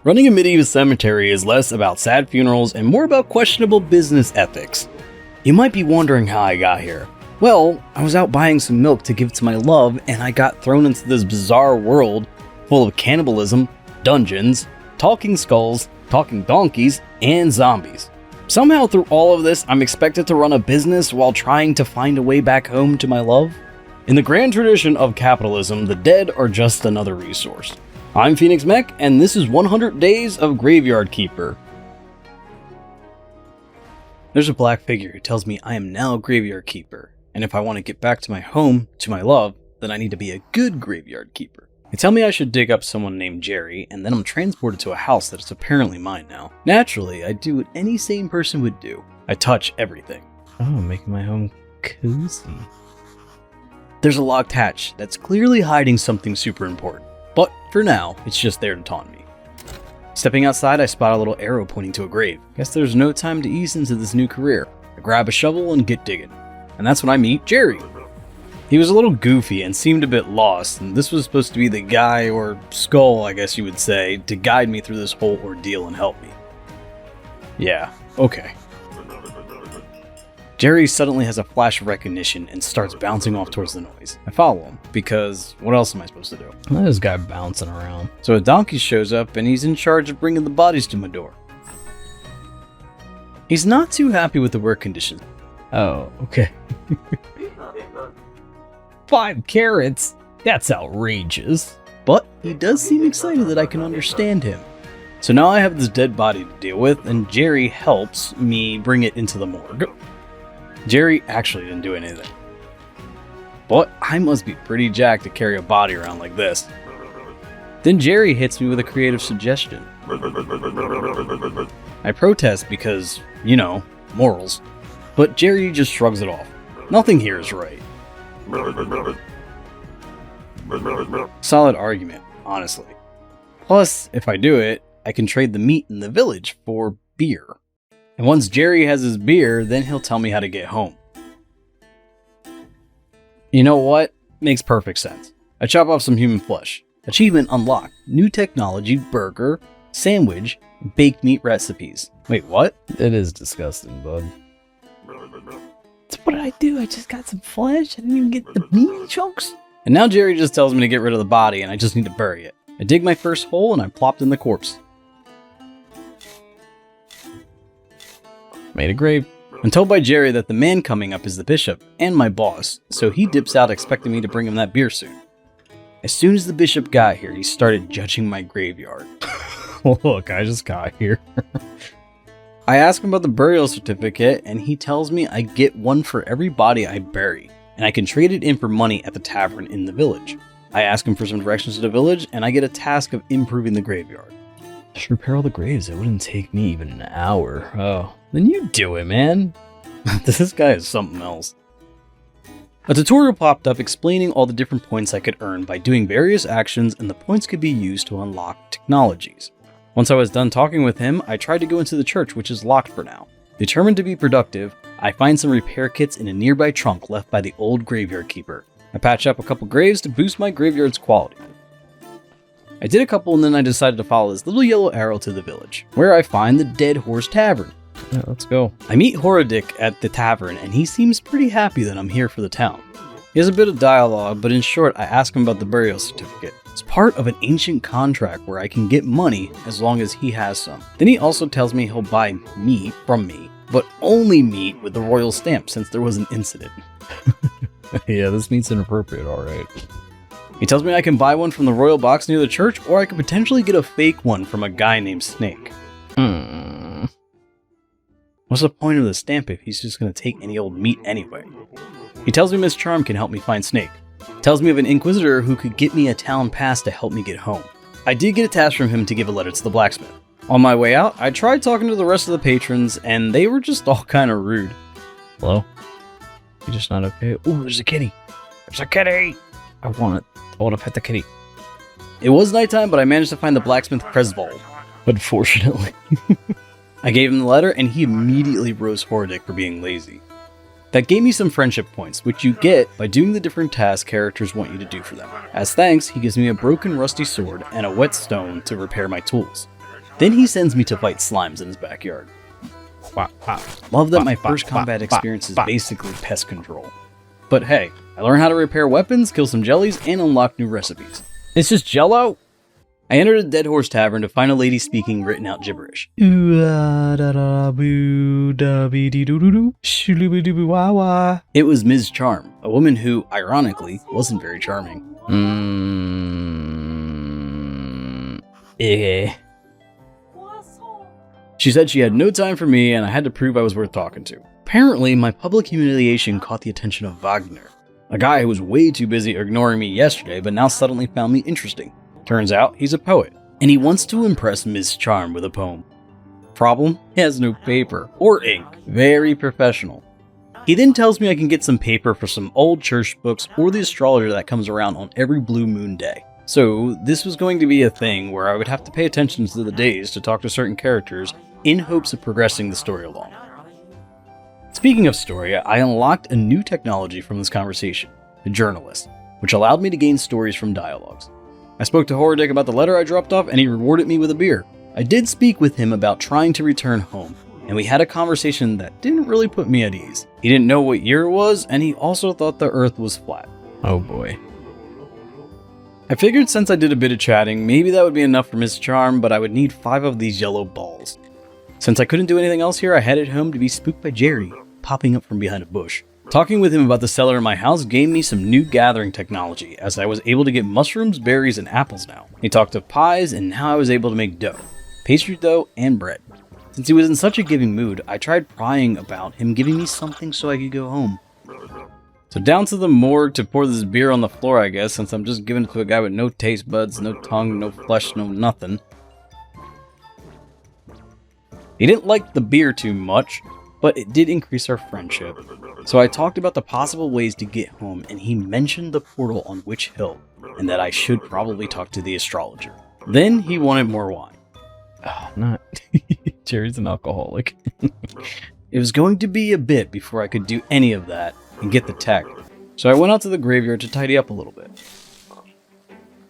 Running a medieval cemetery is less about sad funerals and more about questionable business ethics. You might be wondering how I got here. Well, I was out buying some milk to give to my love, and I got thrown into this bizarre world full of cannibalism, dungeons, talking skulls, talking donkeys, and zombies. Somehow through all of this, I'm expected to run a business while trying to find a way back home to my love. In the grand tradition of capitalism, the dead are just another resource. I'm Fynixmech, and this is 100 Days of Graveyard Keeper. There's a black figure who tells me I am now a graveyard keeper, and if I want to get back to my home, to my love, then I need to be a good graveyard keeper. They tell me I should dig up someone named Jerry, and then I'm transported to a house that is apparently mine now. Naturally, I do what any sane person would do. I touch everything. Oh, making my home cozy. There's a locked hatch that's clearly hiding something super important, but for now, it's just there to taunt me. Stepping outside, I spot a little arrow pointing to a grave. Guess there's no time to ease into this new career. I grab a shovel and get digging. And that's when I meet Jerry. He was a little goofy and seemed a bit lost, and this was supposed to be the guy, or skull I guess you would say, to guide me through this whole ordeal and help me. Yeah, okay. Jerry suddenly has a flash of recognition and starts bouncing off towards the noise. I follow him, because what else am I supposed to do? Look at this guy bouncing around. So a donkey shows up and he's in charge of bringing the bodies to my door. He's not too happy with the work conditions. Oh, okay. 5 carrots? That's outrageous. But he does seem excited that I can understand him. So now I have this dead body to deal with, and Jerry helps me bring it into the morgue. Jerry actually didn't do anything. But I must be pretty jacked to carry a body around like this. Then Jerry hits me with a creative suggestion. I protest because, you know, morals. But Jerry just shrugs it off. Nothing here is right. Solid argument, honestly. Plus, if I do it, I can trade the meat in the village for beer. And once Jerry has his beer, then he'll tell me how to get home. You know what? Makes perfect sense. I chop off some human flesh. Achievement unlocked. New technology, burger, sandwich, baked meat recipes. Wait, what? It is disgusting, bud. So what did I do? I just got some flesh? I didn't even get the meat chunks? And now Jerry just tells me to get rid of the body and I just need to bury it. I dig my first hole and I plopped in the corpse. Made a grave. I'm told by Jerry that the man coming up is the bishop and my boss, so he dips out expecting me to bring him that beer soon. As soon as the bishop got here, he started judging my graveyard. Look, I just got here. I ask him about the burial certificate, and he tells me I get one for every body I bury, and I can trade it in for money at the tavern in the village. I ask him for some directions to the village, and I get a task of improving the graveyard. Just repair all the graves. It wouldn't take me even an hour. Oh, then you do it, man. This guy is something else. A tutorial popped up explaining all the different points I could earn by doing various actions, and the points could be used to unlock technologies. Once I was done talking with him, I tried to go into the church, which is locked for now. Determined to be productive, I find some repair kits in a nearby trunk left by the old graveyard keeper. I patch up a couple graves to boost my graveyard's quality. I did a couple and then I decided to follow this little yellow arrow to the village, where I find the Dead Horse Tavern. Yeah, let's go. I meet Horodic at the tavern and he seems pretty happy that I'm here for the town. He has a bit of dialogue, but in short, I ask him about the burial certificate. It's part of an ancient contract where I can get money as long as he has some. Then he also tells me he'll buy meat from me, but only meat with the royal stamp since there was an incident. Yeah, this meat's inappropriate, alright. He tells me I can buy one from the royal box near the church, or I could potentially get a fake one from a guy named Snake. What's the point of the stamp if he's just going to take any old meat anyway? He tells me Miss Charm can help me find Snake. Tells me of an inquisitor who could get me a town pass to help me get home. I did get a task from him to give a letter to the blacksmith. On my way out, I tried talking to the rest of the patrons, and they were just all kind of rude. Hello? You just not okay? Oh, there's a kitty! There's a kitty! I want it. I want to pet the kitty. It was nighttime, but I managed to find the blacksmith Cresvold. Unfortunately. I gave him the letter, and he immediately roast Horodic for being lazy. That gave me some friendship points, which you get by doing the different tasks characters want you to do for them. As thanks, he gives me a broken rusty sword and a whetstone to repair my tools. Then he sends me to fight slimes in his backyard. Love that my first combat experience is basically pest control. But hey, I learned how to repair weapons, kill some jellies, and unlock new recipes. It's just Jello? I entered a Dead Horse Tavern to find a lady speaking written out gibberish. It was Ms. Charm, a woman who, ironically, wasn't very charming. She said she had no time for me and I had to prove I was worth talking to. Apparently, my public humiliation caught the attention of Wagner, a guy who was way too busy ignoring me yesterday but now suddenly found me interesting. Turns out, he's a poet, and he wants to impress Ms. Charm with a poem. Problem? He has no paper or ink. Very professional. He then tells me I can get some paper for some old church books or the astrologer that comes around on every blue moon day. So this was going to be a thing where I would have to pay attention to the days to talk to certain characters in hopes of progressing the story along. Speaking of story, I unlocked a new technology from this conversation, the journalist, which allowed me to gain stories from dialogues. I spoke to Horrordick about the letter I dropped off and he rewarded me with a beer. I did speak with him about trying to return home, and we had a conversation that didn't really put me at ease. He didn't know what year it was, and he also thought the earth was flat. Oh boy. I figured since I did a bit of chatting, maybe that would be enough for Miss Charm, but I would need 5 of these yellow balls. Since I couldn't do anything else here, I headed home to be spooked by Jerry, popping up from behind a bush. Talking with him about the cellar in my house gave me some new gathering technology, as I was able to get mushrooms, berries, and apples now. He talked of pies, and now I was able to make dough, pastry dough, and bread. Since he was in such a giving mood, I tried prying about him giving me something so I could go home. So down to the morgue to pour this beer on the floor, I guess, since I'm just giving it to a guy with no taste buds, no tongue, no flesh, no nothing. He didn't like the beer too much, but it did increase our friendship. So I talked about the possible ways to get home, and he mentioned the portal on Witch Hill, and that I should probably talk to the astrologer. Then he wanted more wine. Oh, not. Jerry's an alcoholic. It was going to be a bit before I could do any of that and get the tech, so I went out to the graveyard to tidy up a little bit.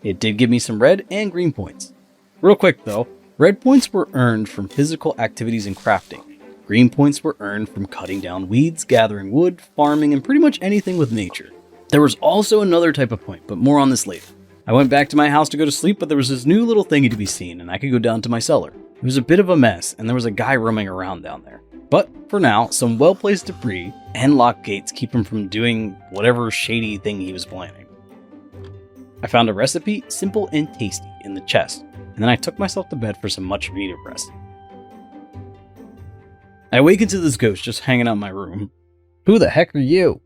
It did give me some red and green points. Real quick though, red points were earned from physical activities and crafting. Green points were earned from cutting down weeds, gathering wood, farming, and pretty much anything with nature. There was also another type of point, but more on this later. I went back to my house to go to sleep, but there was this new little thingy to be seen, and I could go down to my cellar. It was a bit of a mess, and there was a guy roaming around down there. But for now, some well-placed debris and locked gates keep him from doing whatever shady thing he was planning. I found a recipe, simple and tasty, in the chest, and then I took myself to bed for some much-needed rest. I awakened to this ghost just hanging out in my room. Who the heck are you?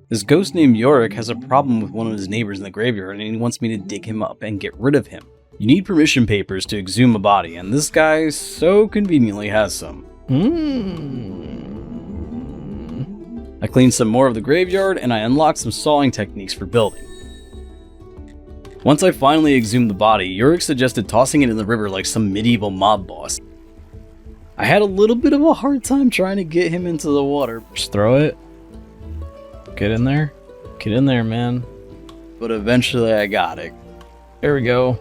This ghost named Yorick has a problem with one of his neighbors in the graveyard, and he wants me to dig him up and get rid of him. You need permission papers to exhume a body, and this guy so conveniently has some. I cleaned some more of the graveyard, and I unlocked some sawing techniques for building. Once I finally exhumed the body, Yorick suggested tossing it in the river like some medieval mob boss. I had a little bit of a hard time trying to get him into the water. Just throw it. Get in there. Get in there, man. But eventually I got it. There we go.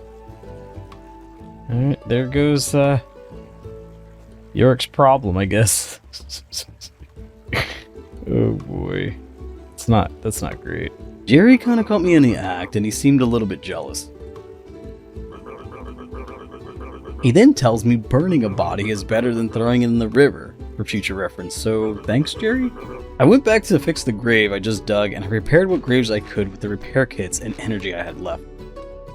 Alright, there goes, Yorick's problem, I guess. Oh boy. That's not great. Jerry kinda caught me in the act, and he seemed a little bit jealous. He then tells me burning a body is better than throwing it in the river, for future reference, so thanks, Jerry? I went back to fix the grave I just dug, and I repaired what graves I could with the repair kits and energy I had left.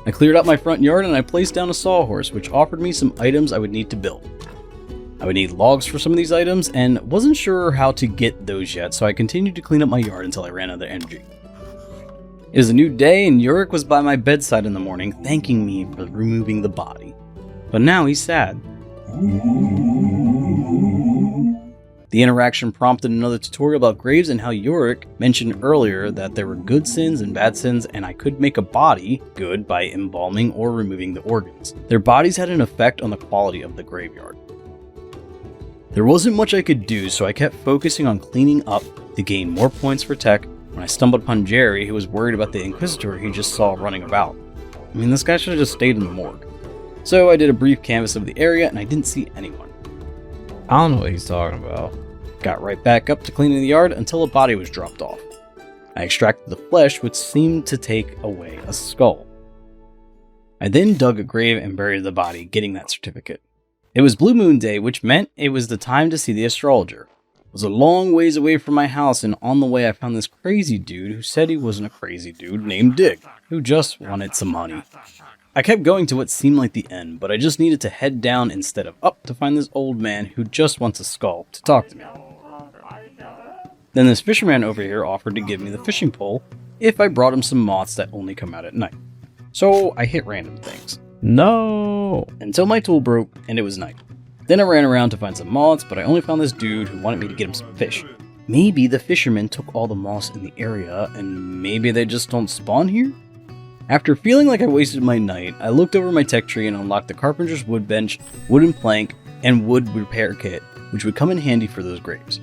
I cleared out my front yard and I placed down a sawhorse, which offered me some items I would need to build. I would need logs for some of these items, and wasn't sure how to get those yet, so I continued to clean up my yard until I ran out of energy. It was a new day, and Yorick was by my bedside in the morning, thanking me for removing the body. But now he's sad. The interaction prompted another tutorial about graves and how Yorick mentioned earlier that there were good sins and bad sins, and I could make a body good by embalming or removing the organs. Their bodies had an effect on the quality of the graveyard. There wasn't much I could do, so I kept focusing on cleaning up to gain more points for tech when I stumbled upon Jerry, who was worried about the Inquisitor he just saw running about. I mean, this guy should have just stayed in the morgue. So I did a brief canvass of the area and I didn't see anyone. I don't know what he's talking about. Got right back up to cleaning the yard until a body was dropped off. I extracted the flesh, which seemed to take away a skull. I then dug a grave and buried the body, getting that certificate. It was Blue Moon Day, which meant it was the time to see the astrologer. It was a long ways away from my house, and on the way I found this crazy dude who said he wasn't a crazy dude named Dig, who just wanted some money. I kept going to what seemed like the end, but I just needed to head down instead of up to find this old man who just wants a skull to talk to me. Then this fisherman over here offered to give me the fishing pole if I brought him some moths that only come out at night. So I hit random things. No! Until my tool broke and it was night. Then I ran around to find some moths, but I only found this dude who wanted me to get him some fish. Maybe the fisherman took all the moths in the area and maybe they just don't spawn here? After feeling like I wasted my night, I looked over my tech tree and unlocked the carpenter's wood bench, wooden plank, and wood repair kit, which would come in handy for those graves.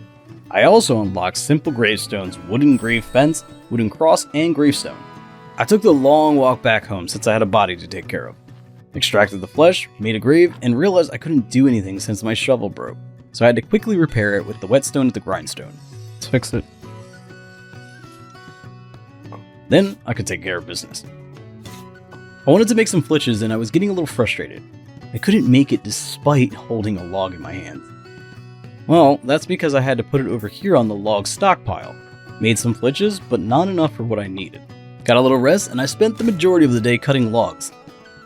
I also unlocked simple gravestones, wooden grave fence, wooden cross, and gravestone. I took the long walk back home since I had a body to take care of. Extracted the flesh, made a grave, and realized I couldn't do anything since my shovel broke, so I had to quickly repair it with the whetstone at the grindstone. Let's fix it. Then I could take care of business. I wanted to make some flitches and I was getting a little frustrated. I couldn't make it despite holding a log in my hands. Well, that's because I had to put it over here on the log stockpile. Made some flitches, but not enough for what I needed. Got a little rest, and I spent the majority of the day cutting logs.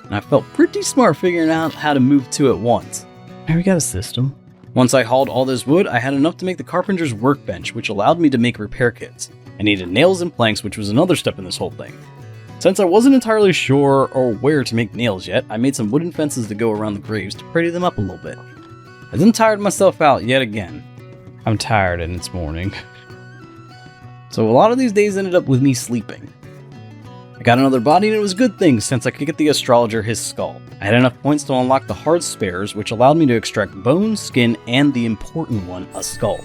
And I felt pretty smart figuring out how to move two at once. Now we got a system. Once I hauled all this wood, I had enough to make the carpenter's workbench, which allowed me to make repair kits. I needed nails and planks, which was another step in this whole thing. Since I wasn't entirely sure or where to make nails yet, I made some wooden fences to go around the graves to pretty them up a little bit. I then tired myself out yet again. I'm tired and it's morning. So a lot of these days ended up with me sleeping. I got another body and it was a good thing since I could get the astrologer his skull. I had enough points to unlock the hard spares, which allowed me to extract bones, skin, and the important one, a skull.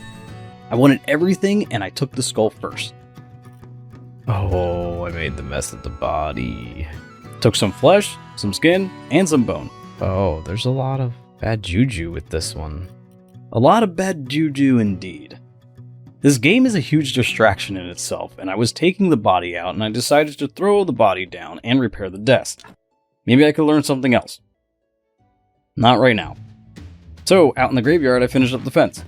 I wanted everything and I took the skull first. Oh, I made the mess of the body. Took some flesh, some skin, and some bone. Oh, there's a lot of bad juju with this one. A lot of bad juju indeed. This game is a huge distraction in itself, and I was taking the body out and I decided to throw the body down and repair the desk. Maybe I could learn something else. Not right now. So, out in the graveyard I finished up the fence.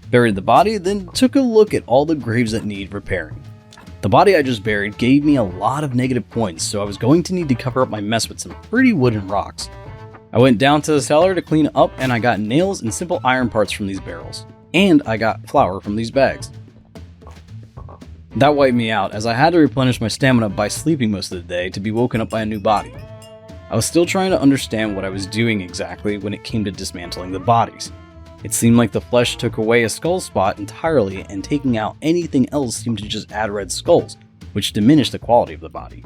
Buried the body, then took a look at all the graves that need repairing. The body I just buried gave me a lot of negative points, so I was going to need to cover up my mess with some pretty wooden rocks. I went down to the cellar to clean up and I got nails and simple iron parts from these barrels. And I got flour from these bags. That wiped me out as I had to replenish my stamina by sleeping most of the day to be woken up by a new body. I was still trying to understand what I was doing exactly when it came to dismantling the bodies. It seemed like the flesh took away a skull spot entirely and taking out anything else seemed to just add red skulls, which diminished the quality of the body.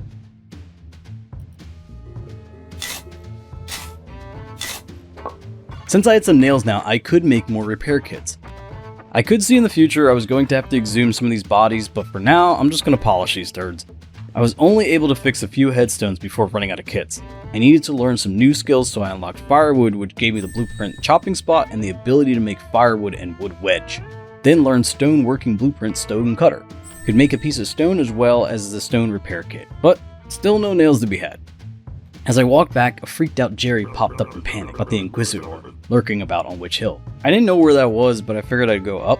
Since I had some nails now, I could make more repair kits. I could see in the future I was going to have to exhume some of these bodies, but for now, I'm just going to polish these turds. I was only able to fix a few headstones before running out of kits. I needed to learn some new skills, so I unlocked firewood, which gave me the blueprint chopping spot and the ability to make firewood and wood wedge. Then learned stone working blueprint stone cutter. Could make a piece of stone as well as the stone repair kit, but still no nails to be had. As I walked back, a freaked out Jerry popped up in panic about the Inquisitor lurking about on Witch Hill. I didn't know where that was, but I figured I'd go up.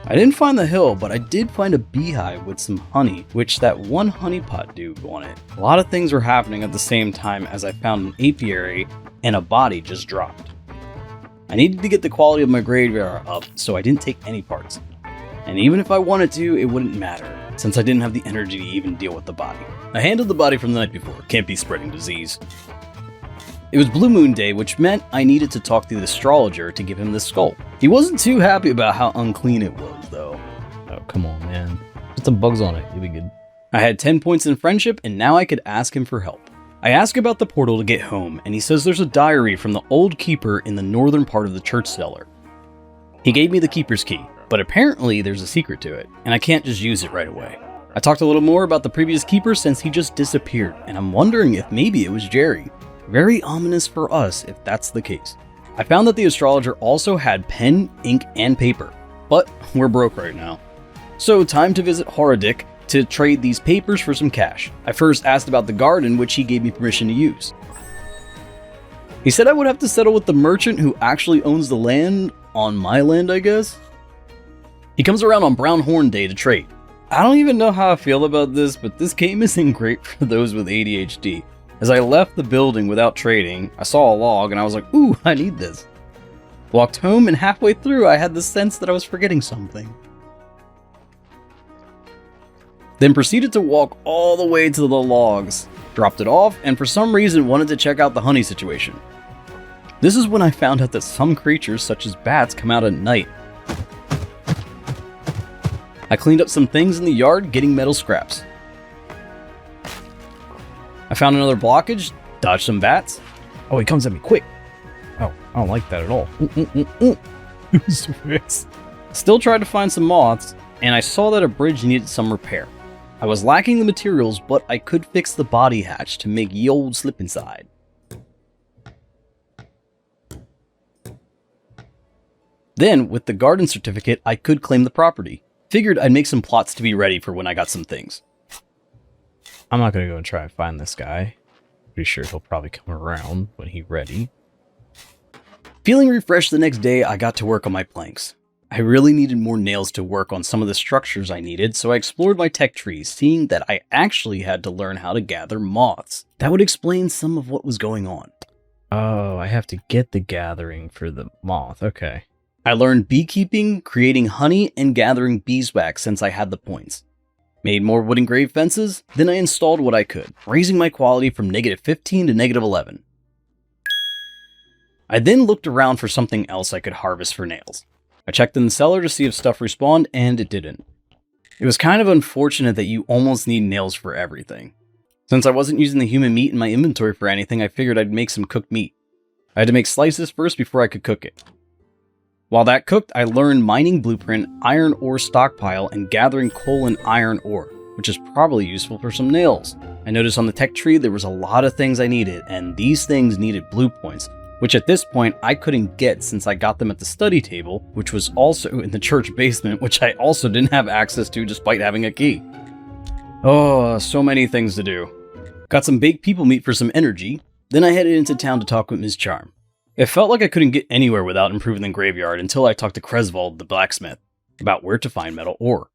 I didn't find the hill, but I did find a beehive with some honey, which that one honeypot dude wanted. A lot of things were happening at the same time as I found an apiary and a body just dropped. I needed to get the quality of my graveyard up, so I didn't take any parts. And even if I wanted to, it wouldn't matter, since I didn't have the energy to even deal with the body. I handled the body from the night before, can't be spreading disease. It was Blue Moon Day, which meant I needed to talk to the astrologer to give him the skull. He wasn't too happy about how unclean it was, though. Oh, come on, man. Put some bugs on it, you'll be good. I had 10 points in friendship, and now I could ask him for help. I asked about the portal to get home, and he says there's a diary from the old keeper in the northern part of the church cellar. He gave me the keeper's key, but apparently there's a secret to it, and I can't just use it right away. I talked a little more about the previous keeper since he just disappeared, and I'm wondering if maybe it was Jerry. Very ominous for us if that's the case. I found that the astrologer also had pen, ink, and paper, but we're broke right now. So time to visit Horodic to trade these papers for some cash. I first asked about the garden, which he gave me permission to use. He said I would have to settle with the merchant who actually owns the land on my land, I guess? He comes around on Brown Horn Day to trade. I don't even know how I feel about this, but this game isn't great for those with ADHD. As I left the building without trading, I saw a log and I was like, ooh, I need this. Walked home and halfway through I had the sense that I was forgetting something. Then proceeded to walk all the way to the logs, dropped it off, and for some reason wanted to check out the honey situation. This is when I found out that some creatures, such as bats, come out at night. I cleaned up some things in the yard, getting metal scraps. I found another blockage, dodged some bats. Oh, he comes at me quick. Oh, I don't like that at all. So fast. Still tried to find some moths, and I saw that a bridge needed some repair. I was lacking the materials, but I could fix the body hatch to make ye old slip inside. Then, with the garden certificate, I could claim the property. Figured I'd make some plots to be ready for when I got some things. I'm not gonna go and try and find this guy. Pretty sure he'll probably come around when he's ready. Feeling refreshed the next day, I got to work on my planks. I really needed more nails to work on some of the structures I needed, so I explored my tech trees, seeing that I actually had to learn how to gather moths. That would explain some of what was going on. Oh, I have to get the gathering for the moth. Okay. I learned beekeeping, creating honey, and gathering beeswax since I had the points. Made more wood engraved fences, then I installed what I could, raising my quality from -15 to -11. I then looked around for something else I could harvest for nails. I checked in the cellar to see if stuff respawned, and it didn't. It was kind of unfortunate that you almost need nails for everything. Since I wasn't using the human meat in my inventory for anything, I figured I'd make some cooked meat. I had to make slices first before I could cook it. While that cooked, I learned mining blueprint, iron ore stockpile, and gathering coal and iron ore, which is probably useful for some nails. I noticed on the tech tree there was a lot of things I needed, and these things needed blue points, which at this point I couldn't get since I got them at the study table, which was also in the church basement, which I also didn't have access to despite having a key. Oh, so many things to do. Got some baked people meat for some energy, then I headed into town to talk with Ms. Charm. It felt like I couldn't get anywhere without improving the graveyard until I talked to Cresvold, the blacksmith, about where to find metal ore.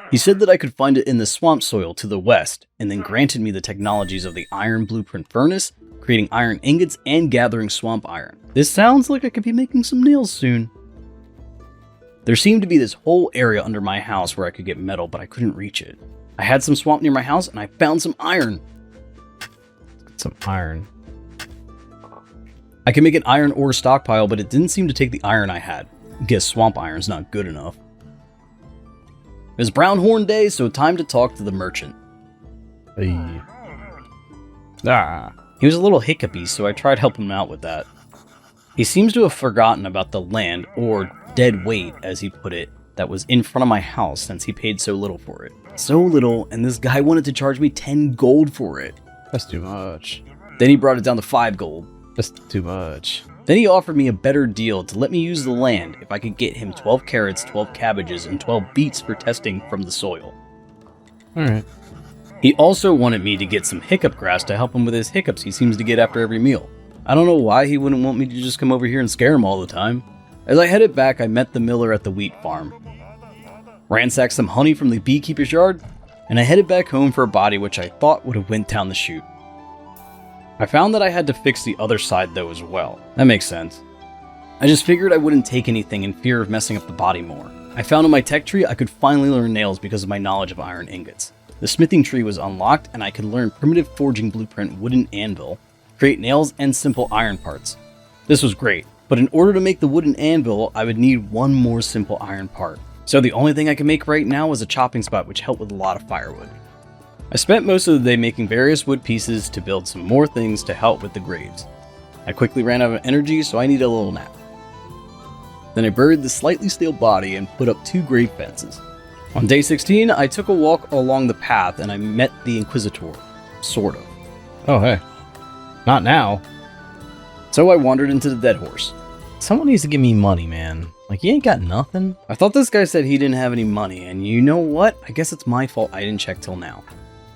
He said that I could find it in the swamp soil to the west, and then granted me the technologies of the iron blueprint furnace, creating iron ingots, and gathering swamp iron. This sounds like I could be making some nails soon. There seemed to be this whole area under my house where I could get metal, but I couldn't reach it. I had some swamp near my house, and I found some iron. Some iron. I could make an iron ore stockpile, but it didn't seem to take the iron I had. Guess swamp iron's not good enough. It was Brown Horn Day, so time to talk to the merchant. Hey. He was a little hiccupy, so I tried helping him out with that. He seems to have forgotten about the land, or dead weight, as he put it, that was in front of my house since he paid so little for it. So little, and this guy wanted to charge me 10 gold for it. That's too much. Then he brought it down to 5 gold. That's too much. Then he offered me a better deal to let me use the land if I could get him 12 carrots, 12 cabbages, and 12 beets for testing from the soil. Alright. He also wanted me to get some hiccup grass to help him with his hiccups he seems to get after every meal. I don't know why he wouldn't want me to just come over here and scare him all the time. As I headed back, I met the miller at the wheat farm. Ransacked some honey from the beekeeper's yard, and I headed back home for a body which I thought would have went down the chute. I found that I had to fix the other side though as well. That makes sense. I just figured I wouldn't take anything in fear of messing up the body more. I found on my tech tree I could finally learn nails because of my knowledge of iron ingots. The smithing tree was unlocked and I could learn primitive forging blueprint wooden anvil, create nails and simple iron parts. This was great, but in order to make the wooden anvil I would need one more simple iron part. So the only thing I could make right now was a chopping spot which helped with a lot of firewood. I spent most of the day making various wood pieces to build some more things to help with the graves. I quickly ran out of energy, so I needed a little nap. Then I buried the slightly stale body and put up 2 grave fences. On day 16, I took a walk along the path and I met the Inquisitor. Sort of. Oh, hey. Not now. So I wandered into the Dead Horse. Someone needs to give me money, man. Like, you ain't got nothing? I thought this guy said he didn't have any money, and you know what? I guess it's my fault I didn't check till now.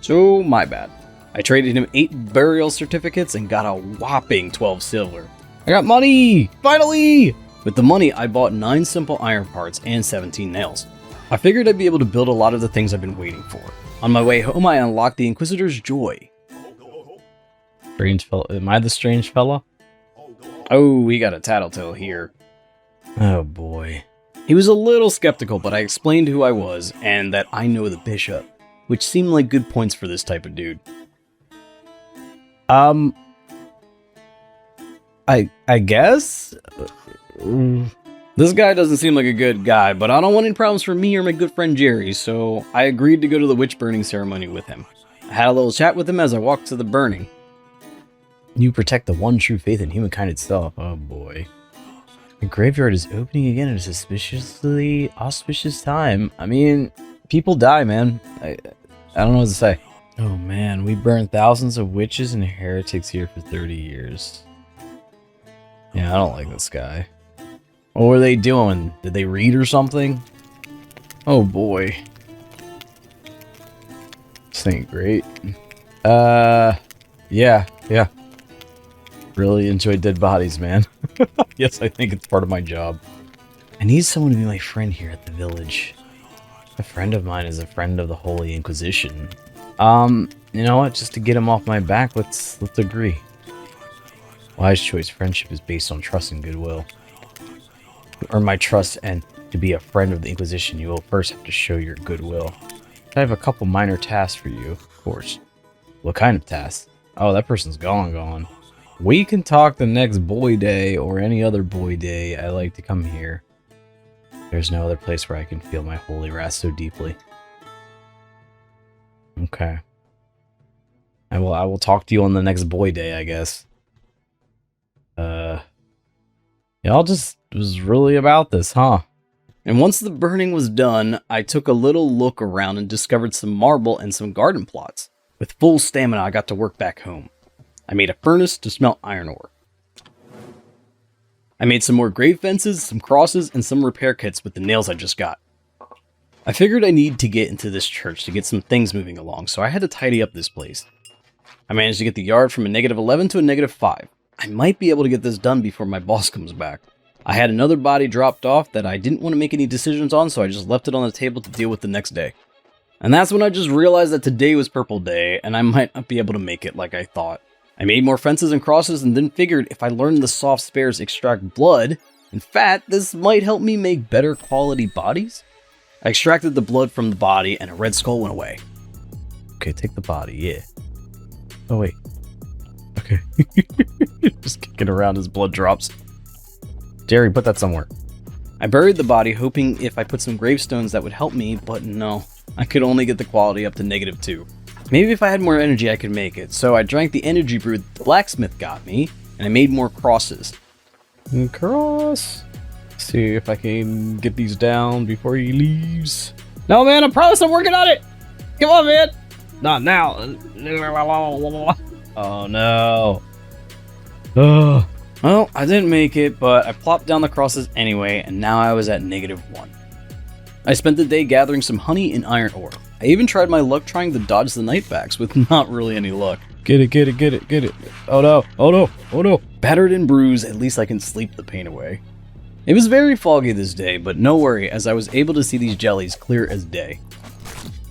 So, my bad. I traded him 8 burial certificates and got a whopping 12 silver. I got money! Finally! With the money, I bought 9 simple iron parts and 17 nails. I figured I'd be able to build a lot of the things I've been waiting for. On my way home, I unlocked the Inquisitor's Joy. Strange fella. Am I the strange fella? Oh, we got a tattletale here. Oh boy. He was a little skeptical, but I explained who I was and that I know the bishop, which seemed like good points for this type of dude. I guess? This guy doesn't seem like a good guy, but I don't want any problems for me or my good friend Jerry, so I agreed to go to the witch burning ceremony with him. I had a little chat with him as I walked to the burning. You protect the one true faith in humankind itself. Oh boy. The graveyard is opening again at a suspiciously auspicious time. I mean, people die, man. I don't know what to say. Oh man, we burned thousands of witches and heretics here for 30 years. Yeah, I don't like this guy. What were they doing? Did they read or something? Oh boy. This ain't great. Yeah. Really enjoy dead bodies, man. Yes, I think it's part of my job. I need someone to be my friend here at the village. A friend of mine is a friend of the Holy Inquisition. You know what? Just to get him off my back, let's agree. Wise choice. Friendship is based on trust and goodwill. To earn my trust and to be a friend of the Inquisition, you will first have to show your goodwill. I have a couple minor tasks for you, of course. What kind of tasks? Oh, that person's gone. We can talk the next boy day or any other boy day. I like to come here. There's no other place where I can feel my holy wrath so deeply. Okay. I will talk to you on the next boy day, I guess. Y'all just was really about this, huh? And once the burning was done, I took a little look around and discovered some marble and some garden plots. With full stamina, I got to work back home. I made a furnace to smelt iron ore. I made some more grave fences, some crosses, and some repair kits with the nails I just got. I figured I need to get into this church to get some things moving along, so I had to tidy up this place. I managed to get the yard from a -11 to a -5. I might be able to get this done before my boss comes back. I had another body dropped off that I didn't want to make any decisions on, so I just left it on the table to deal with the next day. And that's when I just realized that today was Purple Day, and I might not be able to make it like I thought. I made more fences and crosses and then figured if I learned the soft spares extract blood and fat, this might help me make better quality bodies? I extracted the blood from the body and a red skull went away. Okay, take the body, yeah. Oh, wait. Okay. Just kicking around as blood drops. Jerry, put that somewhere. I buried the body, hoping if I put some gravestones that would help me, but no. I could only get the quality up to -2. Maybe if I had more energy I could make it, so I drank the energy brew the blacksmith got me, and I made more crosses. Cross. See if I can get these down before he leaves. No, man, I promise I'm working on it! Come on, man! Not now. Oh, no. Ugh. Well, I didn't make it, but I plopped down the crosses anyway, and now I was at -1. I spent the day gathering some honey and iron ore. I even tried my luck trying to dodge the nightbacks with not really any luck. Get it. Oh no. Battered and bruised, at least I can sleep the pain away. It was very foggy this day, but no worry, as I was able to see these jellies clear as day.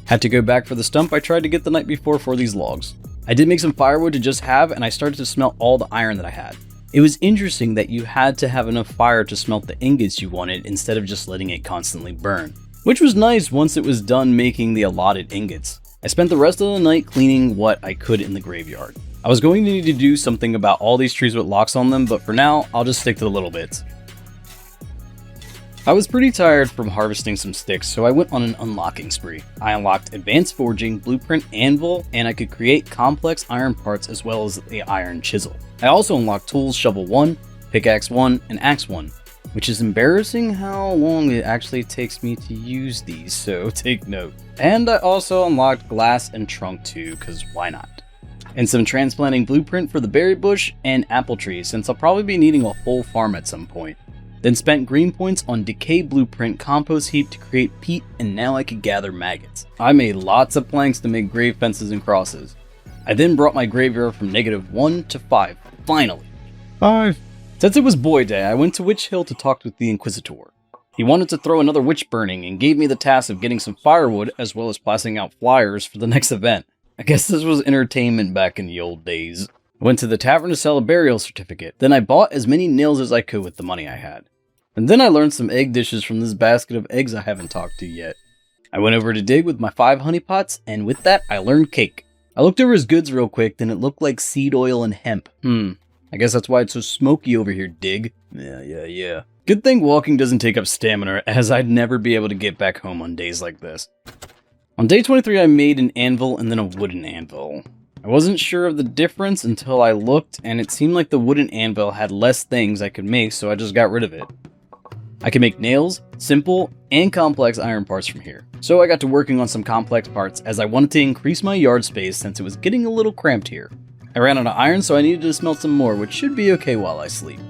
Had to go back for the stump I tried to get the night before for these logs. I did make some firewood to just have, and I started to smelt all the iron that I had. It was interesting that you had to have enough fire to smelt the ingots you wanted instead of just letting it constantly burn. Which was nice once it was done making the allotted ingots. I spent the rest of the night cleaning what I could in the graveyard. I was going to need to do something about all these trees with locks on them, but for now, I'll just stick to the little bits. I was pretty tired from harvesting some sticks, so I went on an unlocking spree. I unlocked advanced forging, blueprint, anvil, and I could create complex iron parts as well as the iron chisel. I also unlocked tools shovel 1, pickaxe 1, and axe 1. which is embarrassing how long it actually takes me to use these, so take note. And I also unlocked glass and trunk too, cause why not? And some transplanting blueprint for the berry bush and apple trees, since I'll probably be needing a whole farm at some point. Then spent green points on decay blueprint compost heap to create peat, and now I could gather maggots. I made lots of planks to make grave fences and crosses. I then brought my graveyard from -1 to 5, finally. 5. Since it was boy day, I went to Witch Hill to talk with the Inquisitor. He wanted to throw another witch burning and gave me the task of getting some firewood as well as passing out flyers for the next event. I guess this was entertainment back in the old days. I went to the tavern to sell a burial certificate, then I bought as many nails as I could with the money I had. And then I learned some egg dishes from this basket of eggs I haven't talked to yet. I went over to dig with my 5 honey pots, and with that I learned cake. I looked over his goods real quick, then it looked like seed oil and hemp. I guess that's why it's so smoky over here, dig. Yeah. Good thing walking doesn't take up stamina, as I'd never be able to get back home on days like this. On day 23 I made an anvil and then a wooden anvil. I wasn't sure of the difference until I looked, and it seemed like the wooden anvil had less things I could make, so I just got rid of it. I can make nails, simple, and complex iron parts from here. So I got to working on some complex parts as I wanted to increase my yard space since it was getting a little cramped here. I ran out of iron, so I needed to smelt some more, which should be okay while I sleep.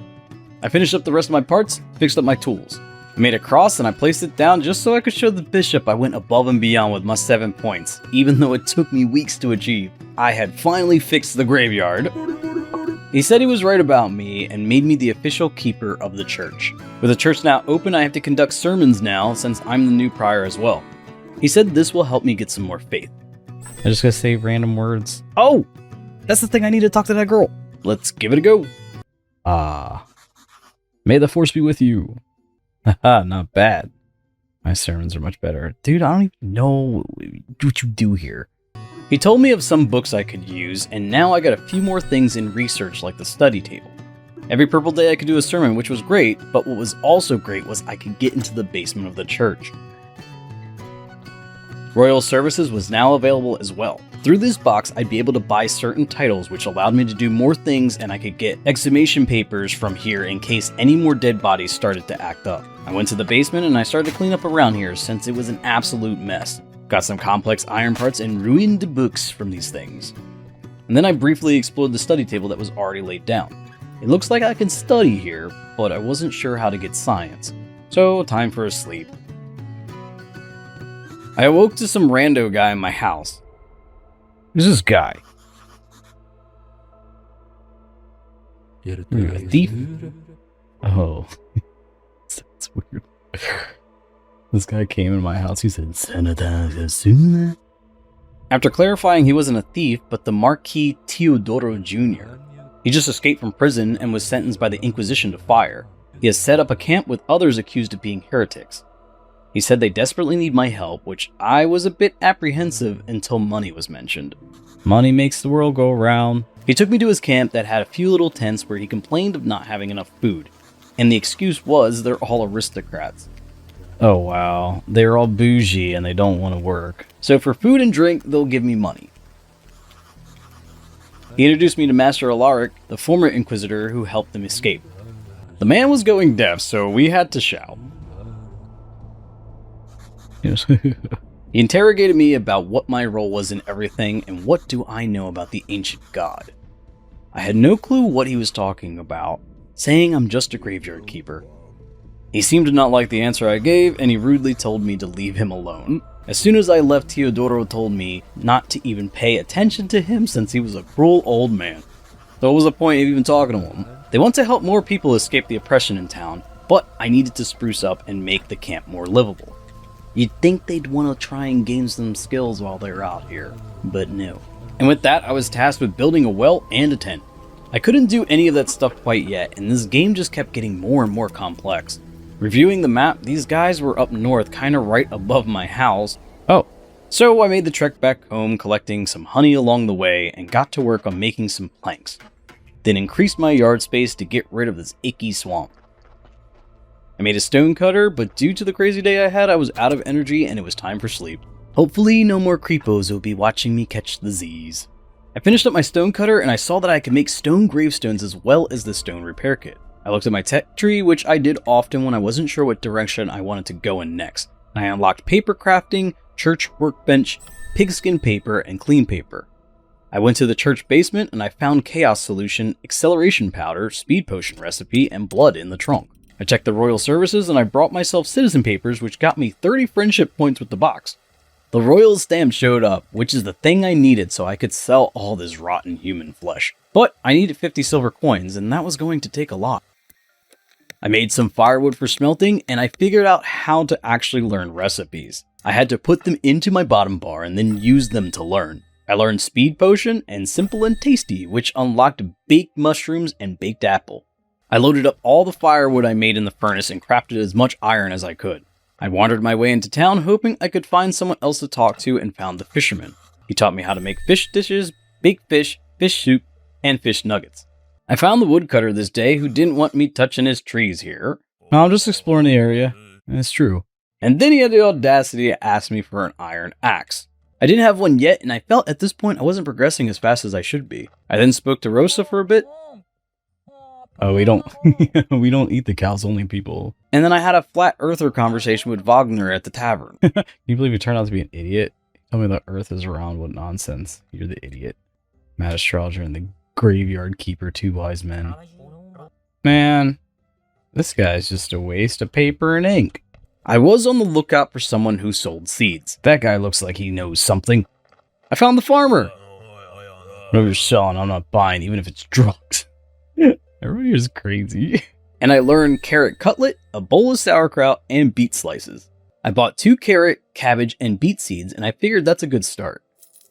I finished up the rest of my parts, fixed up my tools. I made a cross and I placed it down just so I could show the bishop I went above and beyond with my 7 points, even though it took me weeks to achieve. I had finally fixed the graveyard. He said he was right about me and made me the official keeper of the church. With the church now open, I have to conduct sermons now since I'm the new prior as well. He said this will help me get some more faith. I just gotta say random words. Oh! That's the thing, I need to talk to that girl. Let's give it a go. May the force be with you. Haha, not bad. My sermons are much better. Dude, I don't even know what you do here. He told me of some books I could use, and now I got a few more things in research like the study table. Every purple day I could do a sermon, which was great, but what was also great was I could get into the basement of the church. Royal Services was now available as well. Through this box, I'd be able to buy certain titles, which allowed me to do more things, and I could get exhumation papers from here in case any more dead bodies started to act up. I went to the basement and I started to clean up around here since it was an absolute mess. Got some complex iron parts and ruined books from these things. And then I briefly explored the study table that was already laid down. It looks like I can study here, but I wasn't sure how to get science. So, time for a sleep. I awoke to some rando guy in my house. Who's this guy? You're a thief? Oh. That's weird. This guy came in my house, he said, "Sanitize." After clarifying he wasn't a thief, but the Marquis Teodoro Jr. He just escaped from prison and was sentenced by the Inquisition to fire. He has set up a camp with others accused of being heretics. He said they desperately need my help, which I was a bit apprehensive until money was mentioned. Money makes the world go round. He took me to his camp that had a few little tents where he complained of not having enough food, and the excuse was they're all aristocrats. Oh wow, they're all bougie and they don't want to work. So for food and drink, they'll give me money. He introduced me to Master Alaric, the former Inquisitor who helped them escape. The man was going deaf, so we had to shout. Yes. He interrogated me about what my role was in everything and what do I know about the ancient god. I had no clue what he was talking about, saying I'm just a graveyard keeper. He seemed to not like the answer I gave, and he rudely told me to leave him alone. As soon as I left, Teodoro told me not to even pay attention to him since he was a cruel old man. So what was the point of even talking to him? They want to help more people escape the oppression in town, but I needed to spruce up and make the camp more livable. You'd think they'd want to try and gain some skills while they're out here, but no. And with that, I was tasked with building a well and a tent. I couldn't do any of that stuff quite yet, and this game just kept getting more and more complex. Reviewing the map, these guys were up north, kinda right above my house. Oh, so I made the trek back home, collecting some honey along the way, and got to work on making some planks. Then increased my yard space to get rid of this icky swamp. I made a stone cutter, but due to the crazy day I had, I was out of energy and it was time for sleep. Hopefully no more creepos will be watching me catch the Z's. I finished up my stone cutter and I saw that I could make stone gravestones as well as the stone repair kit. I looked at my tech tree, which I did often when I wasn't sure what direction I wanted to go in next. I unlocked paper crafting, church workbench, pigskin paper, and clean paper. I went to the church basement and I found chaos solution, acceleration powder, speed potion recipe, and blood in the trunk. I checked the royal services and I brought myself citizen papers, which got me 30 friendship points with the box. The royal stamp showed up, which is the thing I needed so I could sell all this rotten human flesh. But I needed 50 silver coins, and that was going to take a lot. I made some firewood for smelting, and I figured out how to actually learn recipes. I had to put them into my bottom bar and then use them to learn. I learned speed potion and simple and tasty, which unlocked baked mushrooms and baked apple. I loaded up all the firewood I made in the furnace and crafted as much iron as I could. I wandered my way into town hoping I could find someone else to talk to and found the fisherman. He taught me how to make fish dishes, baked fish, fish soup, and fish nuggets. I found the woodcutter this day who didn't want me touching his trees here. No, I'm just exploring the area. It's true. And then he had the audacity to ask me for an iron axe. I didn't have one yet, and I felt at this point I wasn't progressing as fast as I should be. I then spoke to Rosa for a bit. Oh, we don't we don't eat the cows, only people. And then I had a flat earther conversation with Wagner at the tavern. Can you believe you turned out to be an idiot? Tell me the earth is round, what nonsense. You're the idiot. Mad astrologer and the graveyard keeper, two wise men. Man, this guy's just a waste of paper and ink. I was on the lookout for someone who sold seeds. That guy looks like he knows something. I found the farmer. Whatever you're selling, I'm not buying, even if it's drugs. Everybody here is crazy. And I learned carrot cutlet, a bowl of sauerkraut, and beet slices. I bought 2 carrot, cabbage, and beet seeds, and I figured that's a good start.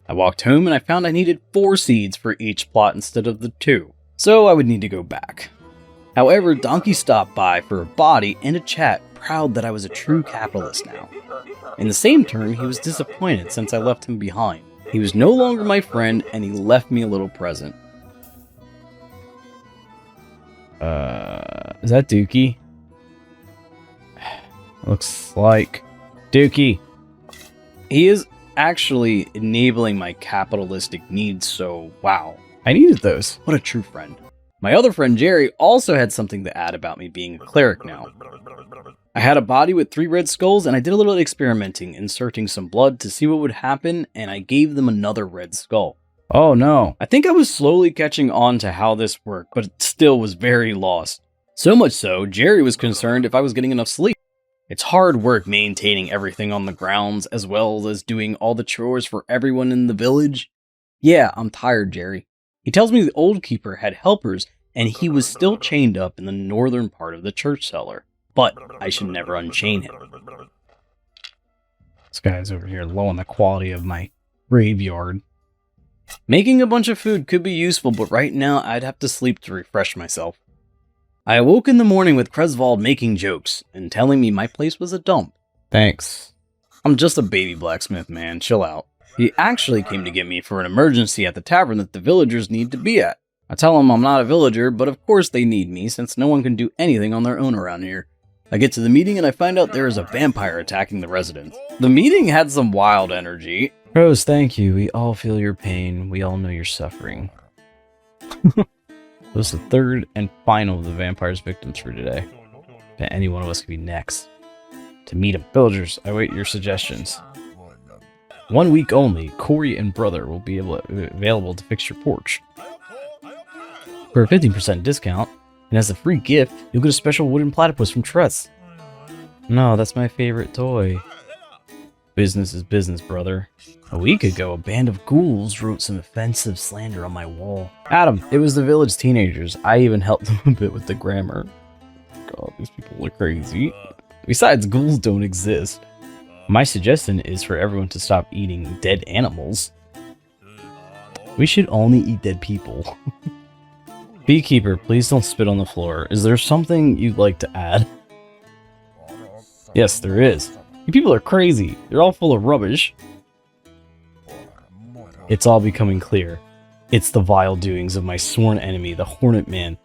I walked home and I found I needed 4 seeds for each plot instead of the 2, so I would need to go back. However, Donkey stopped by for a body and a chat, proud that I was a true capitalist now. In the same turn, he was disappointed since I left him behind. He was no longer my friend, and he left me a little present. Is that Dookie? Looks like Dookie. He is actually enabling my capitalistic needs, so wow. I needed those. What a true friend. My other friend Jerry also had something to add about me being a cleric now. I had a body with 3 red skulls, and I did a little experimenting, inserting some blood to see what would happen, and I gave them another red skull. Oh no. I think I was slowly catching on to how this worked, but it still was very lost. So much so, Jerry was concerned if I was getting enough sleep. It's hard work maintaining everything on the grounds, as well as doing all the chores for everyone in the village. Yeah, I'm tired, Jerry. He tells me the old keeper had helpers, and he was still chained up in the northern part of the church cellar. But I should never unchain him. This guy's over here low on the quality of my graveyard. Making a bunch of food could be useful, but right now I'd have to sleep to refresh myself. I awoke in the morning with Creswald making jokes and telling me my place was a dump. Thanks. I'm just a baby blacksmith, man. Chill out. He actually came to get me for an emergency at the tavern that the villagers need to be at. I tell him I'm not a villager, but of course they need me since no one can do anything on their own around here. I get to the meeting and I find out there is a vampire attacking the residents. The meeting had some wild energy. Rose, thank you. We all feel your pain. We all know you're suffering. This is the third and final of the vampire's victims for today. Bet any one of us could be next. To meet him. Villagers, I await your suggestions. 1 week only, Corey and Brother will be available to fix your porch. For a 15% discount, and as a free gift, you'll get a special wooden platypus from Tress. No, that's my favorite toy. Business is business, brother. A week ago, a band of ghouls wrote some offensive slander on my wall. Adam, it was the village teenagers. I even helped them a bit with the grammar. God, these people are crazy. Besides, ghouls don't exist. My suggestion is for everyone to stop eating dead animals. We should only eat dead people. Beekeeper, please don't spit on the floor. Is there something you'd like to add? Yes, there is. You people are crazy. They're all full of rubbish. It's all becoming clear. It's the vile doings of my sworn enemy, the Hornet Man.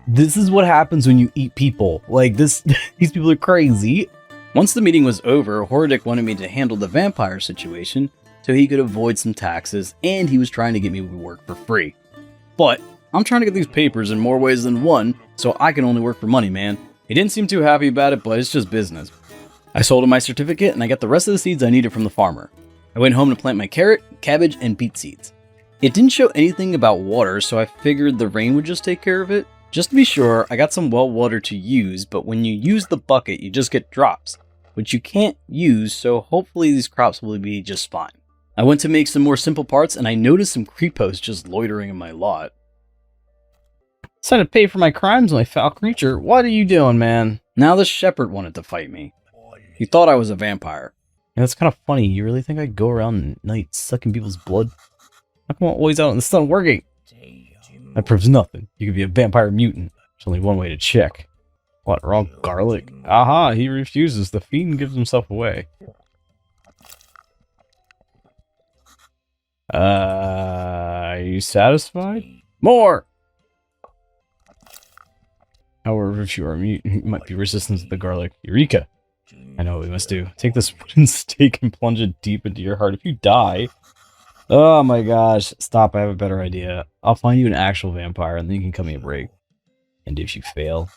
This is what happens when you eat people. Like this, these people are crazy. Once the meeting was over, Hordic wanted me to handle the vampire situation so he could avoid some taxes, and he was trying to get me to work for free. But I'm trying to get these papers in more ways than one, so I can only work for money, man. He didn't seem too happy about it, but it's just business. I sold him my certificate, and I got the rest of the seeds I needed from the farmer. I went home to plant my carrot, cabbage, and beet seeds. It didn't show anything about water, so I figured the rain would just take care of it. Just to be sure, I got some well water to use, but when you use the bucket, you just get drops, which you can't use, so hopefully these crops will be just fine. I went to make some more simple parts, and I noticed some creepos just loitering in my lot. Decided to pay for my crimes, my foul creature. What are you doing, man? Now the shepherd wanted to fight me. He thought I was a vampire. Yeah, that's kind of funny. You really think I'd go around at night sucking people's blood? How come I'm always out in the sun working? That proves nothing. You could be a vampire mutant. There's only one way to check. What, raw garlic? Aha, he refuses. The fiend gives himself away. Are you satisfied? More! However, if you are a mutant, you might be resistant to the garlic. Eureka! I know what we must do. Take this wooden stake and plunge it deep into your heart. If you die... Oh my gosh. Stop, I have a better idea. I'll find you an actual vampire, and then you can cut me a break. And if you fail,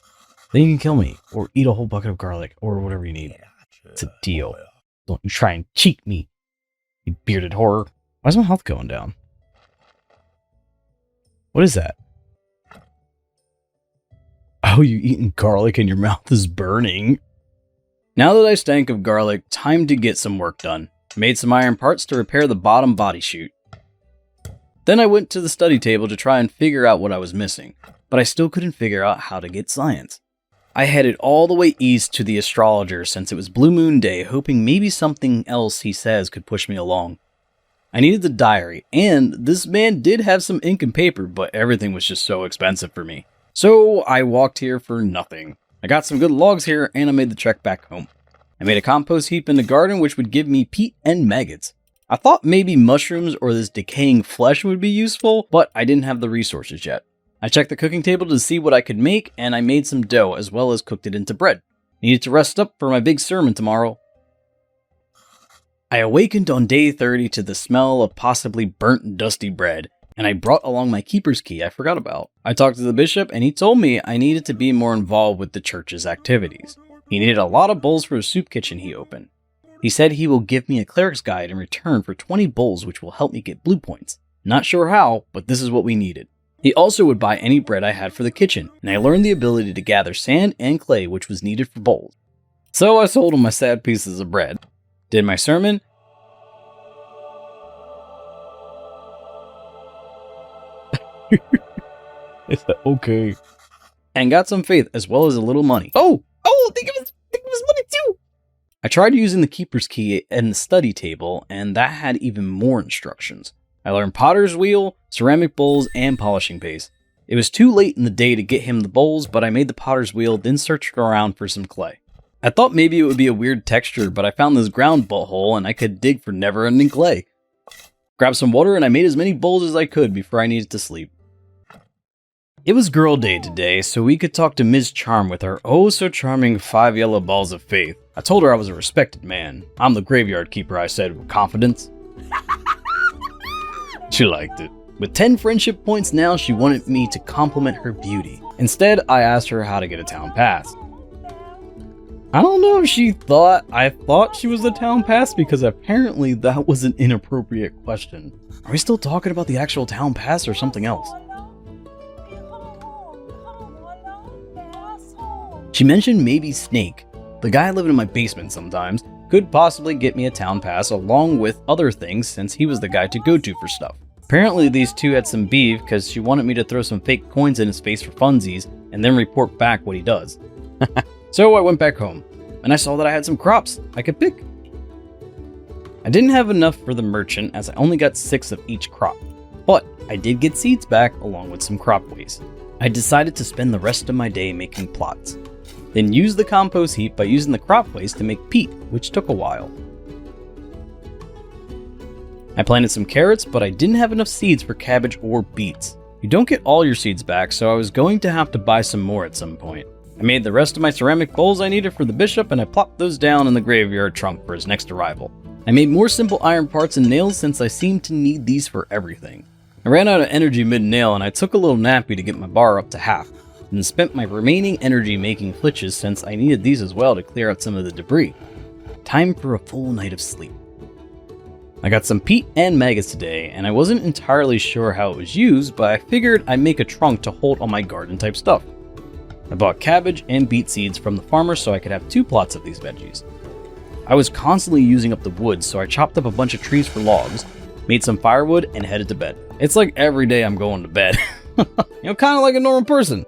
then you can kill me, or eat a whole bucket of garlic, or whatever you need. It's a deal. Don't you try and cheat me, you bearded horror. Why's my health going down? What is that? Oh, you eating garlic and your mouth is burning. Now that I stank of garlic, time to get some work done. Made some iron parts to repair the bottom body chute. Then I went to the study table to try and figure out what I was missing, but I still couldn't figure out how to get science. I headed all the way east to the astrologer since it was Blue Moon Day, hoping maybe something else he says could push me along. I needed the diary, and this man did have some ink and paper, but everything was just so expensive for me. So I walked here for nothing. I got some good logs here, and I made the trek back home. I made a compost heap in the garden, which would give me peat and maggots. I thought maybe mushrooms or this decaying flesh would be useful, but I didn't have the resources yet. I checked the cooking table to see what I could make, and I made some dough as well as cooked it into bread. Needed to rest up for my big sermon tomorrow. I awakened on day 30 to the smell of possibly burnt dusty bread, and I brought along my keeper's key I forgot about. I talked to the bishop, and he told me I needed to be more involved with the church's activities. He needed a lot of bowls for a soup kitchen he opened. He said he will give me a cleric's guide in return for 20 bowls, which will help me get blue points. Not sure how, but this is what we needed. He also would buy any bread I had for the kitchen, and I learned the ability to gather sand and clay, which was needed for bowls. So I sold him my sad pieces of bread, did my sermon, okay, and got some faith as well as a little money. Oh, think of his money too. I tried using the keeper's key and the study table, and that had even more instructions. I learned potter's wheel, ceramic bowls, and polishing paste. It was too late in the day to get him the bowls, but I made the potter's wheel, then searched around for some clay. I thought maybe it would be a weird texture, but I found this ground butthole and I could dig for never-ending clay. Grabbed some water and I made as many bowls as I could before I needed to sleep. It was girl day today, so we could talk to Ms. Charm with her oh-so-charming 5 yellow balls of faith. I told her I was a respected man. I'm the graveyard keeper, I said with confidence. She liked it. With 10 friendship points now, she wanted me to compliment her beauty. Instead, I asked her how to get a town pass. I don't know if she thought I thought she was a town pass, because apparently that was an inappropriate question. Are we still talking about the actual town pass or something else? She mentioned maybe Snake, the guy living in my basement sometimes, could possibly get me a town pass along with other things since he was the guy to go to for stuff. Apparently these two had some beef because she wanted me to throw some fake coins in his face for funsies and then report back what he does. So I went back home and I saw that I had some crops I could pick. I didn't have enough for the merchant as I only got 6 of each crop, but I did get seeds back along with some crop waste. I decided to spend the rest of my day making plots. Then use the compost heap by using the crop waste to make peat, which took a while. I planted some carrots, but I didn't have enough seeds for cabbage or beets. You don't get all your seeds back, so I was going to have to buy some more at some point. I made the rest of my ceramic bowls I needed for the bishop, and I plopped those down in the graveyard trunk for his next arrival. I made more simple iron parts and nails since I seemed to need these for everything. I ran out of energy mid-nail, and I took a little nappy to get my bar up to half. and spent my remaining energy making flitches since I needed these as well to clear out some of the debris. Time for a full night of sleep. I got some peat and maggots today, and I wasn't entirely sure how it was used, but I figured I'd make a trunk to hold all my garden type stuff. I bought cabbage and beet seeds from the farmer so I could have 2 plots of these veggies. I was constantly using up the wood, so I chopped up a bunch of trees for logs, made some firewood, and headed to bed. It's like every day I'm going to bed. Kind of like a normal person.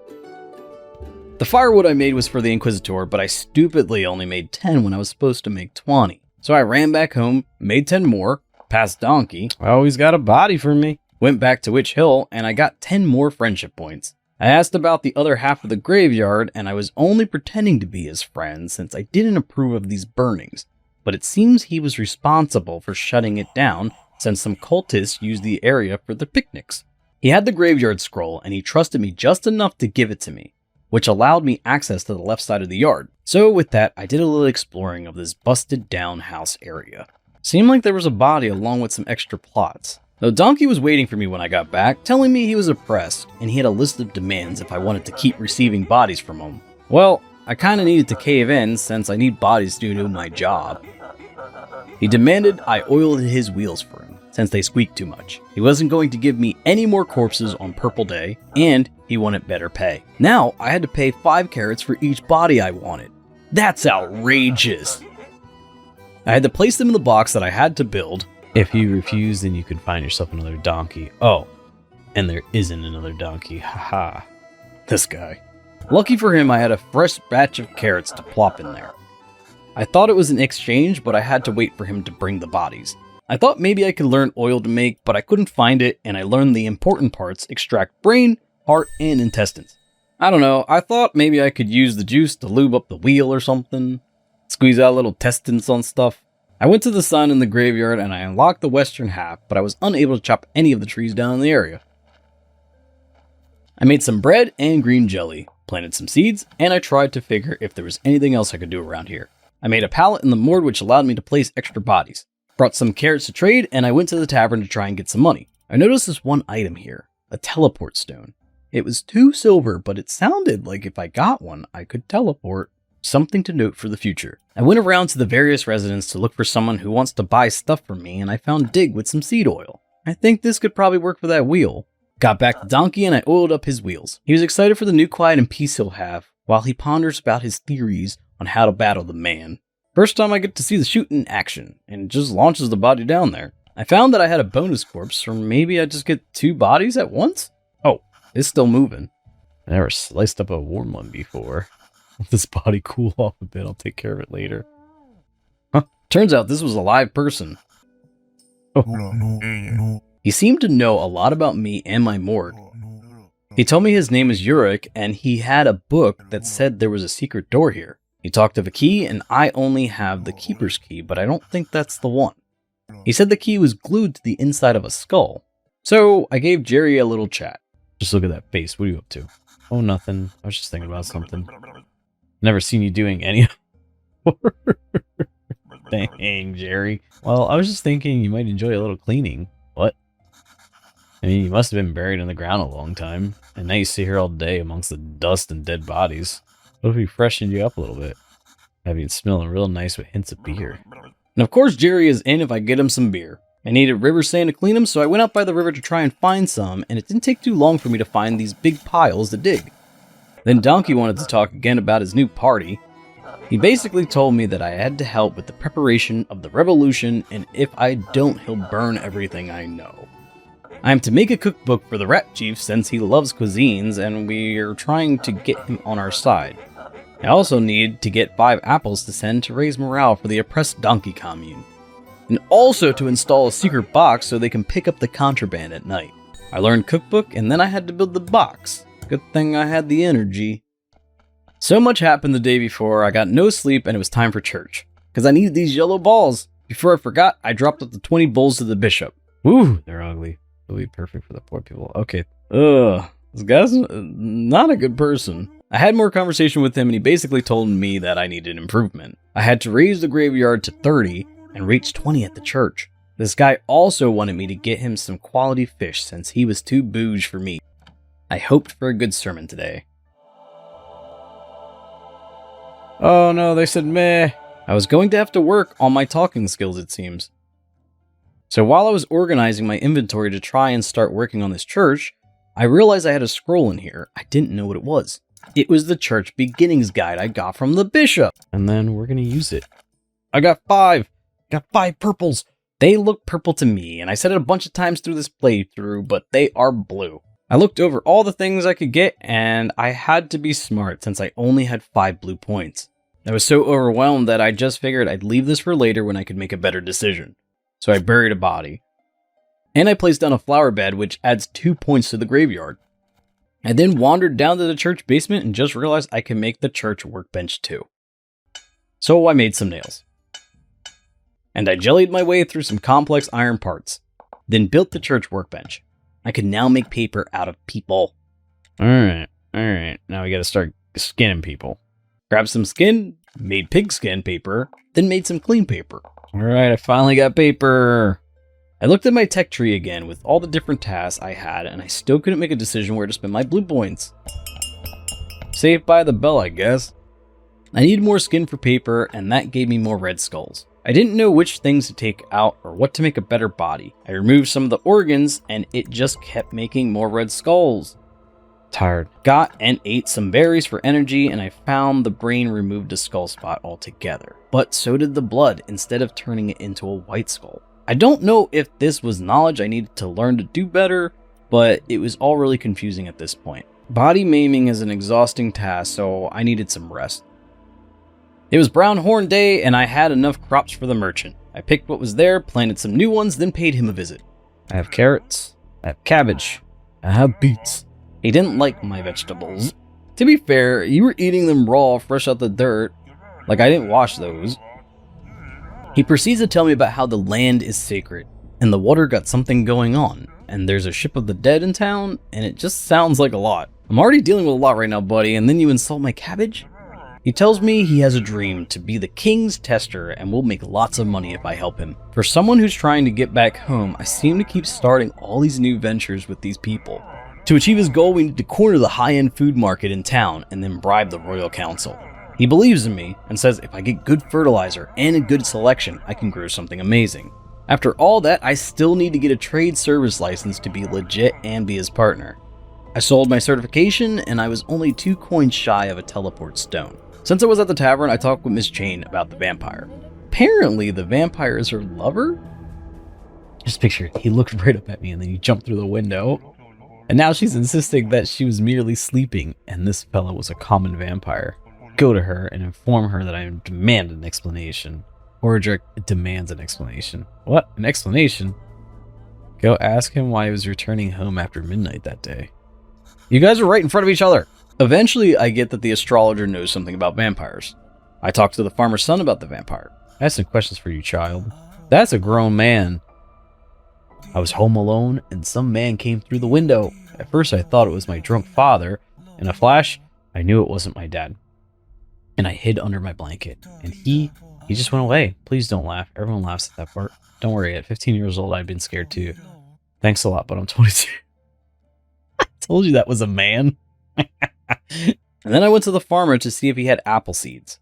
The firewood I made was for the Inquisitor, but I stupidly only made 10 when I was supposed to make 20. So I ran back home, made 10 more, passed Donkey, I always got a body for me, went back to Witch Hill, and I got 10 more friendship points. I asked about the other half of the graveyard, and I was only pretending to be his friend since I didn't approve of these burnings, but it seems he was responsible for shutting it down since some cultists used the area for their picnics. He had the graveyard scroll, and he trusted me just enough to give it to me, which allowed me access to the left side of the yard. So with that, I did a little exploring of this busted down house area. Seemed like there was a body along with some extra plots. Though Donkey was waiting for me when I got back, telling me he was oppressed, and he had a list of demands if I wanted to keep receiving bodies from him. Well, I kinda needed to cave in since I need bodies to do my job. He demanded I oiled his wheels for him, since they squeaked too much. He wasn't going to give me any more corpses on Purple Day, and he wanted better pay. Now, I had to pay 5 carrots for each body I wanted. That's outrageous! I had to place them in the box that I had to build. If you refuse, then you could find yourself another donkey. Oh, and there isn't another donkey. Haha. This guy. Lucky for him, I had a fresh batch of carrots to plop in there. I thought it was an exchange, but I had to wait for him to bring the bodies. I thought maybe I could learn oil to make, but I couldn't find it, and I learned the important parts: extract brain, heart, and intestines. I don't know, I thought maybe I could use the juice to lube up the wheel or something. Squeeze out little testins on stuff. I went to the sun in the graveyard and I unlocked the western half, but I was unable to chop any of the trees down in the area. I made some bread and green jelly, planted some seeds, and I tried to figure if there was anything else I could do around here. I made a pallet in the morgue which allowed me to place extra bodies. Brought some carrots to trade, and I went to the tavern to try and get some money. I noticed this one item here, a teleport stone. It was 2 silver, but it sounded like if I got one, I could teleport. Something to note for the future. I went around to the various residents to look for someone who wants to buy stuff from me, and I found Dig with some seed oil. I think this could probably work for that wheel. Got back to Donkey and I oiled up his wheels. He was excited for the new quiet and peace he'll have, while he ponders about his theories on how to battle the man. First time I get to see the shoot in action, and it just launches the body down there. I found that I had a bonus corpse, or maybe I just get 2 bodies at once? Oh, it's still moving. I never sliced up a warm one before. Let this body cool off a bit, I'll take care of it later. Huh, turns out this was a live person. Oh. He seemed to know a lot about me and my morgue. He told me his name is Yurik, and he had a book that said there was a secret door here. He talked of a key, and I only have the keeper's key, but I don't think that's the one. He said the key was glued to the inside of a skull. So I gave Jerry a little chat. Just look at that face, what are you up to? Oh, nothing. I was just thinking about something. Never seen you doing any of Dang, Jerry. Well, I was just thinking you might enjoy a little cleaning. What? I mean, you must have been buried in the ground a long time, and now you sit here all day amongst the dust and dead bodies. What if we freshened you up a little bit? Have you smelling real nice with hints of beer. And of course Jerry is in if I get him some beer. I needed river sand to clean them, so I went out by the river to try and find some, and it didn't take too long for me to find these big piles to dig. Then Donkey wanted to talk again about his new party. He basically told me that I had to help with the preparation of the revolution, and if I don't, he'll burn everything I know. I am to make a cookbook for the Rat Chief since he loves cuisines, and we are trying to get him on our side. I also need to get 5 apples to send to raise morale for the oppressed donkey commune. And also to install a secret box so they can pick up the contraband at night. I learned cookbook, and then I had to build the box. Good thing I had the energy. So much happened the day before, I got no sleep and it was time for church. Because I needed these yellow balls. Before I forgot, I dropped up the 20 bowls to the bishop. Woo, they're ugly. They'll be perfect for the poor people. Okay. This guy's not a good person. I had more conversation with him and he basically told me that I needed improvement. I had to raise the graveyard to 30 and reach 20 at the church. This guy also wanted me to get him some quality fish since he was too bouge for me. I hoped for a good sermon today. Oh no, they said meh. I was going to have to work on my talking skills, it seems. So while I was organizing my inventory to try and start working on this church, I realized I had a scroll in here. I didn't know what it was. It was the church beginnings guide I got from the bishop. And then we're gonna use it. I got 5. Got 5 purples. They look purple to me, and I said it a bunch of times through this playthrough, but they are blue. I looked over all the things I could get, and I had to be smart since I only had 5 blue points. I was so overwhelmed that I just figured I'd leave this for later when I could make a better decision. So I buried a body. And I placed down a flower bed, which adds 2 points to the graveyard. I then wandered down to the church basement and just realized I could make the church workbench too. So I made some nails. And I jellied my way through some complex iron parts, then built the church workbench. I could now make paper out of people. Alright. Now we gotta start skinning people. Grabbed some skin, made pigskin paper, then made some clean paper. Alright, I finally got paper. I looked at my tech tree again with all the different tasks I had, and I still couldn't make a decision where to spend my blue points. Saved by the bell, I guess. I needed more skin for paper, and that gave me more red skulls. I didn't know which things to take out or what to make a better body. I removed some of the organs, and it just kept making more red skulls. Tired. Got and ate some berries for energy, and I found the brain removed a skull spot altogether. But so did the blood, instead of turning it into a white skull. I don't know if this was knowledge I needed to learn to do better, but it was all really confusing at this point. Body maiming is an exhausting task, so I needed some rest. It was brown horn day, and I had enough crops for the merchant. I picked what was there, planted some new ones, then paid him a visit. I have carrots. I have cabbage. I have beets. He didn't like my vegetables. To be fair, you were eating them raw, fresh out the dirt. Like I didn't wash those. He proceeds to tell me about how the land is sacred, and the water got something going on, and there's a ship of the dead in town, and it just sounds like a lot. I'm already dealing with a lot right now, buddy, and then you insult my cabbage? He tells me he has a dream to be the king's tester and will make lots of money if I help him. For someone who's trying to get back home, I seem to keep starting all these new ventures with these people. To achieve his goal, we need to corner the high-end food market in town and then bribe the royal council. He believes in me and says if I get good fertilizer and a good selection, I can grow something amazing. After all that, I still need to get a trade service license to be legit and be his partner. I sold my certification and I was only 2 coins shy of a teleport stone. Since I was at the tavern, I talked with Miss Jane about the vampire. Apparently, the vampire is her lover? Just picture it. He looked right up at me and then he jumped through the window. And now she's insisting that she was merely sleeping and this fellow was a common vampire. Go to her and inform her that I demand an explanation. Ordric demands an explanation. What? An explanation? Go ask him why he was returning home after midnight that day. You guys are right in front of each other. Eventually, I get that the astrologer knows something about vampires. I talked to the farmer's son about the vampire. I have some questions for you, child. That's a grown man. I was home alone, and some man came through the window. At first, I thought it was my drunk father. In a flash, I knew it wasn't my dad. And I hid under my blanket. And he just went away. Please don't laugh. Everyone laughs at that part. Don't worry, at 15 years old, I'd been scared too. Thanks a lot, but I'm 22. I told you that was a man. And then I went to the farmer to see if he had apple seeds.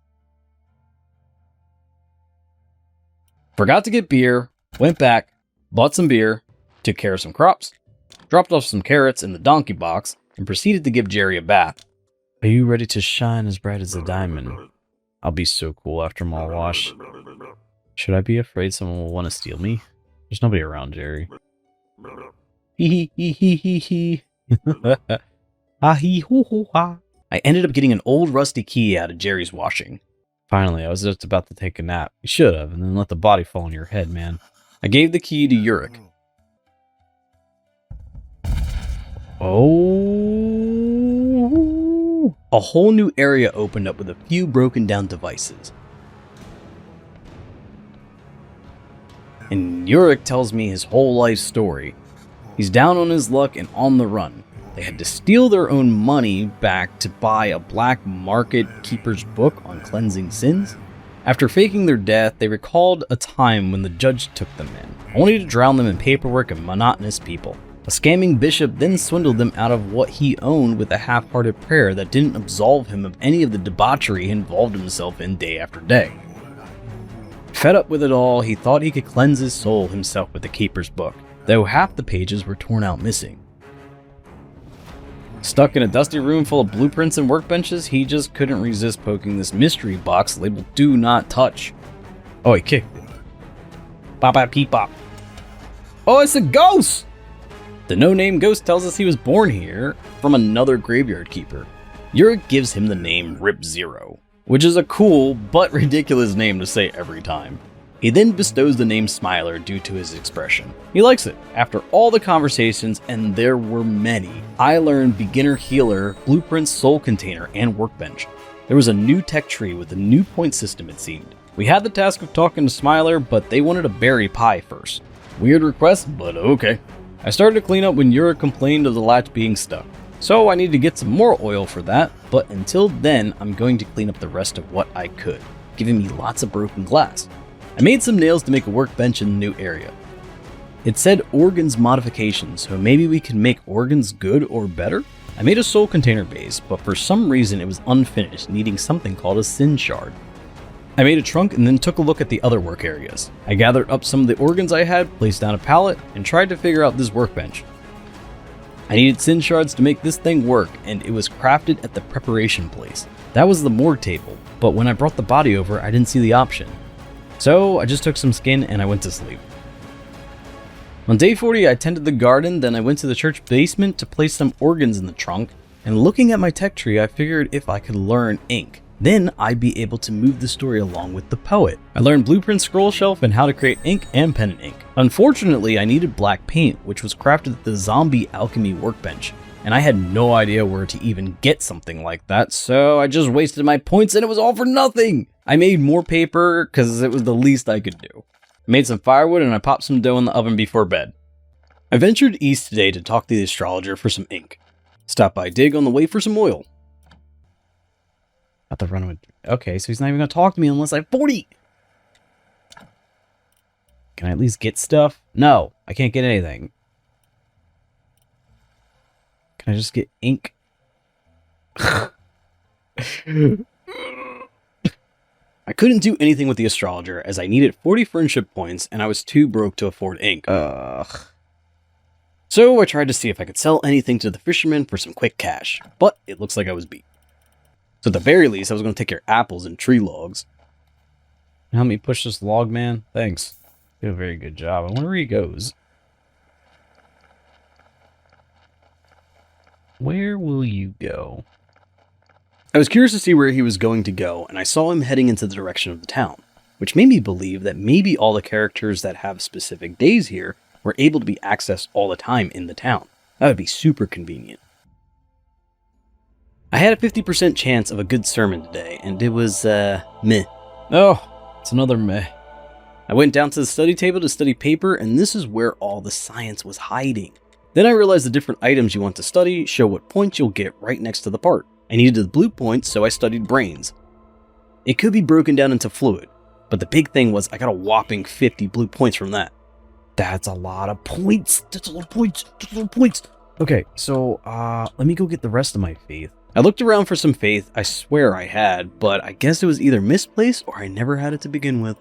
Forgot to get beer, went back, bought some beer, took care of some crops, dropped off some carrots in the donkey box, and proceeded to give Jerry a bath. Are you ready to shine as bright as a diamond? I'll be so cool after I'm all washed. Should I be afraid someone will want to steal me? There's nobody around, Jerry. Hee hee hee hee hee. Ah hee hoo hoo ha. I ended up getting an old rusty key out of Jerry's washing. Finally, I was just about to take a nap. You should have, and then let the body fall on your head, man. I gave the key to Uric. Oh. A whole new area opened up with a few broken down devices. And Uric tells me his whole life story. He's down on his luck and on the run. They had to steal their own money back to buy a black market keeper's book on cleansing sins. After faking their death, they recalled a time when the judge took them in, only to drown them in paperwork and monotonous people. A scamming bishop then swindled them out of what he owned with a half-hearted prayer that didn't absolve him of any of the debauchery he involved himself in day after day. Fed up with it all, he thought he could cleanse his soul himself with the Keeper's book, though half the pages were torn out missing. Stuck in a dusty room full of blueprints and workbenches, he just couldn't resist poking this mystery box labeled "Do Not Touch." Oh, he kicked it. Bop-bop-peep-bop. Oh, it's a ghost! The no-name ghost tells us he was born here from another graveyard keeper. Yurik gives him the name Rip Zero, which is a cool but ridiculous name to say every time. He then bestows the name Smiler due to his expression. He likes it. After all the conversations, and there were many, I learned beginner healer, blueprint, soul container, and workbench. There was a new tech tree with a new point system, it seemed. We had the task of talking to Smiler, but they wanted a berry pie first. Weird request, but okay. I started to clean up when Yurik complained of the latch being stuck. So I need to get some more oil for that, but until then, I'm going to clean up the rest of what I could, giving me lots of broken glass. I made some nails to make a workbench in the new area. It said organs modification, so maybe we can make organs good or better? I made a soul container base, but for some reason it was unfinished, needing something called a sin shard. I made a trunk and then took a look at the other work areas. I gathered up some of the organs I had, placed down a pallet, and tried to figure out this workbench. I needed sin shards to make this thing work, and it was crafted at the preparation place. That was the morgue table, but when I brought the body over, I didn't see the option. So I just took some skin and I went to sleep. On day 40, I tended the garden, then I went to the church basement to place some organs in the trunk, and looking at my tech tree, I figured if I could learn ink, then I'd be able to move the story along with the poet. I learned blueprint, scroll shelf, and how to create ink and pen and ink. Unfortunately, I needed black paint, which was crafted at the zombie alchemy workbench, and I had no idea where to even get something like that, so I just wasted my points and it was all for nothing! I made more paper because it was the least I could do. I made some firewood and I popped some dough in the oven before bed. I ventured east today to talk to the astrologer for some ink. Stopped by Dig on the way for some oil. About to run with... Okay, so he's not even going to talk to me unless I have 40! Can I at least get stuff? No, I can't get anything. Can I just get ink? I couldn't do anything with the astrologer as I needed 40 friendship points and I was too broke to afford ink. So I tried to see if I could sell anything to the fisherman for some quick cash, but it looks like I was beat. So at the very least, I was going to take your apples and tree logs. Help me push this log, man? Thanks. You do a very good job. I wonder where he goes. Where will you go? I was curious to see where he was going to go, and I saw him heading into the direction of the town, which made me believe that maybe all the characters that have specific days here were able to be accessed all the time in the town. That would be super convenient. I had a 50% chance of a good sermon today, and it was, meh. Oh, it's another meh. I went down to the study table to study paper, and this is where all the science was hiding. Then I realized the different items you want to study show what points you'll get right next to the part. I needed the blue points, so I studied brains. It could be broken down into fluid, but the big thing was I got a whopping 50 blue points from that. That's a lot of points. That's a lot of points. That's a lot of points. Okay, so, let me go get the rest of my faith. I looked around for some faith I swear I had, but I guess it was either misplaced or I never had it to begin with.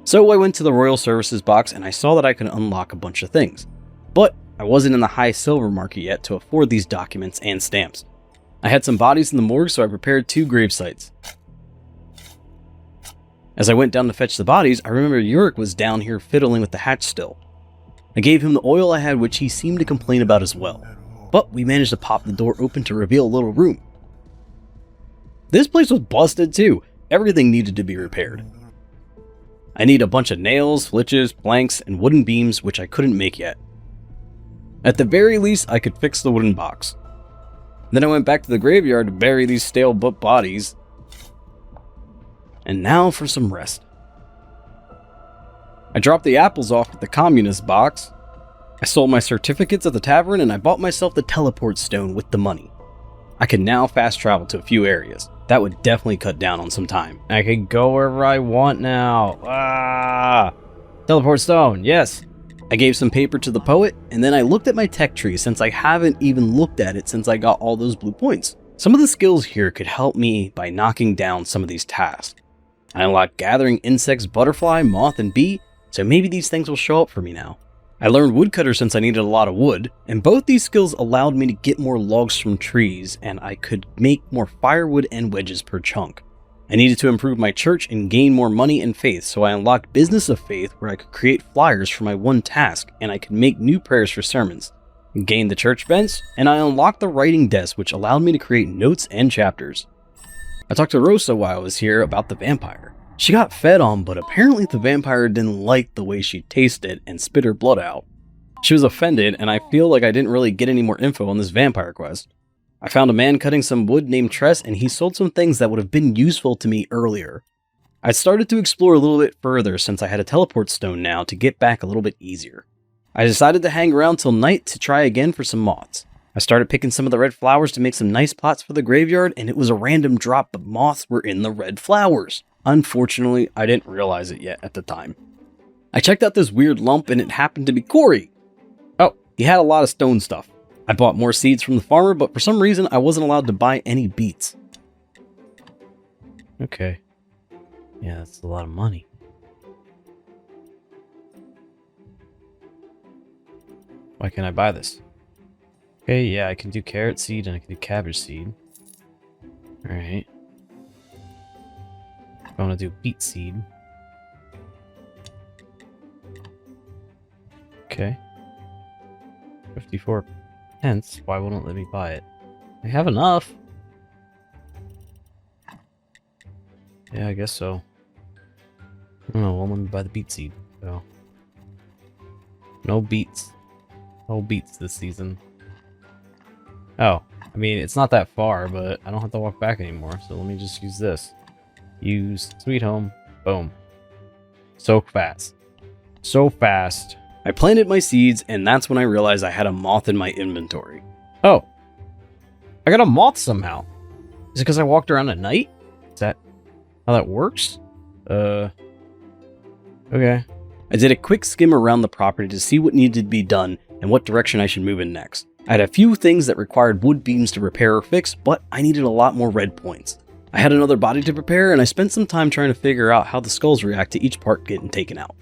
So I went to the Royal Services box and I saw that I could unlock a bunch of things. But I wasn't in the high silver market yet to afford these documents and stamps. I had some bodies in the morgue, so I prepared 2 grave sites. As I went down to fetch the bodies, I remember Yurik was down here fiddling with the hatch still. I gave him the oil I had, which he seemed to complain about as well. But we managed to pop the door open to reveal a little room. This place was busted too. Everything needed to be repaired. I need a bunch of nails, flitches, planks, and wooden beams, which I couldn't make yet. At the very least, I could fix the wooden box. Then I went back to the graveyard to bury these stale bodies. And now for some rest. I dropped the apples off at the communist box. I sold my certificates at the tavern and I bought myself the teleport stone with the money. I can now fast travel to a few areas. That would definitely cut down on some time. I can go wherever I want now. Teleport stone, yes. I gave some paper to the poet, and then I looked at my tech tree since I haven't even looked at it since I got all those blue points. Some of the skills here could help me by knocking down some of these tasks. I unlocked gathering insects, butterfly, moth, and bee, so maybe these things will show up for me now. I learned woodcutter since I needed a lot of wood, and both these skills allowed me to get more logs from trees, and I could make more firewood and wedges per chunk. I needed to improve my church and gain more money and faith, so I unlocked Business of Faith where I could create flyers for my one task, and I could make new prayers for sermons. I gained the church bench, and I unlocked the writing desk which allowed me to create notes and chapters. I talked to Rosa while I was here about the vampire. She got fed on, but apparently the vampire didn't like the way she tasted and spit her blood out. She was offended, and I feel like I didn't really get any more info on this vampire quest. I found a man cutting some wood named Tress, and he sold some things that would have been useful to me earlier. I started to explore a little bit further since I had a teleport stone now to get back a little bit easier. I decided to hang around till night to try again for some moths. I started picking some of the red flowers to make some nice pots for the graveyard, and it was a random drop, but moths were in the red flowers. Unfortunately, I didn't realize it yet at the time. I checked out this weird lump, and it happened to be Corey. Oh, he had a lot of stone stuff. I bought more seeds from the farmer, but for some reason I wasn't allowed to buy any beets. Okay. Yeah, that's a lot of money. Why can't I buy this? Okay, yeah, I can do carrot seed and I can do cabbage seed. Alright. I want to do beet seed. Okay. 54 pence. Why won't it let me buy it? I have enough. Yeah, I guess so. I don't know, won't let me buy the beet seed, so. No beets. No beets this season. Oh, I mean, it's not that far, but I don't have to walk back anymore, so let me just use this. Use Sweet Home. Boom. So fast. So fast. I planted my seeds, and that's when I realized I had a moth in my inventory. Oh. I got a moth somehow. Is it because I walked around at night? Is that how that works? Okay. I did a quick skim around the property to see what needed to be done and what direction I should move in next. I had a few things that required wood beams to repair or fix, but I needed a lot more red points. I had another body to prepare, and I spent some time trying to figure out how the skulls react to each part getting taken out.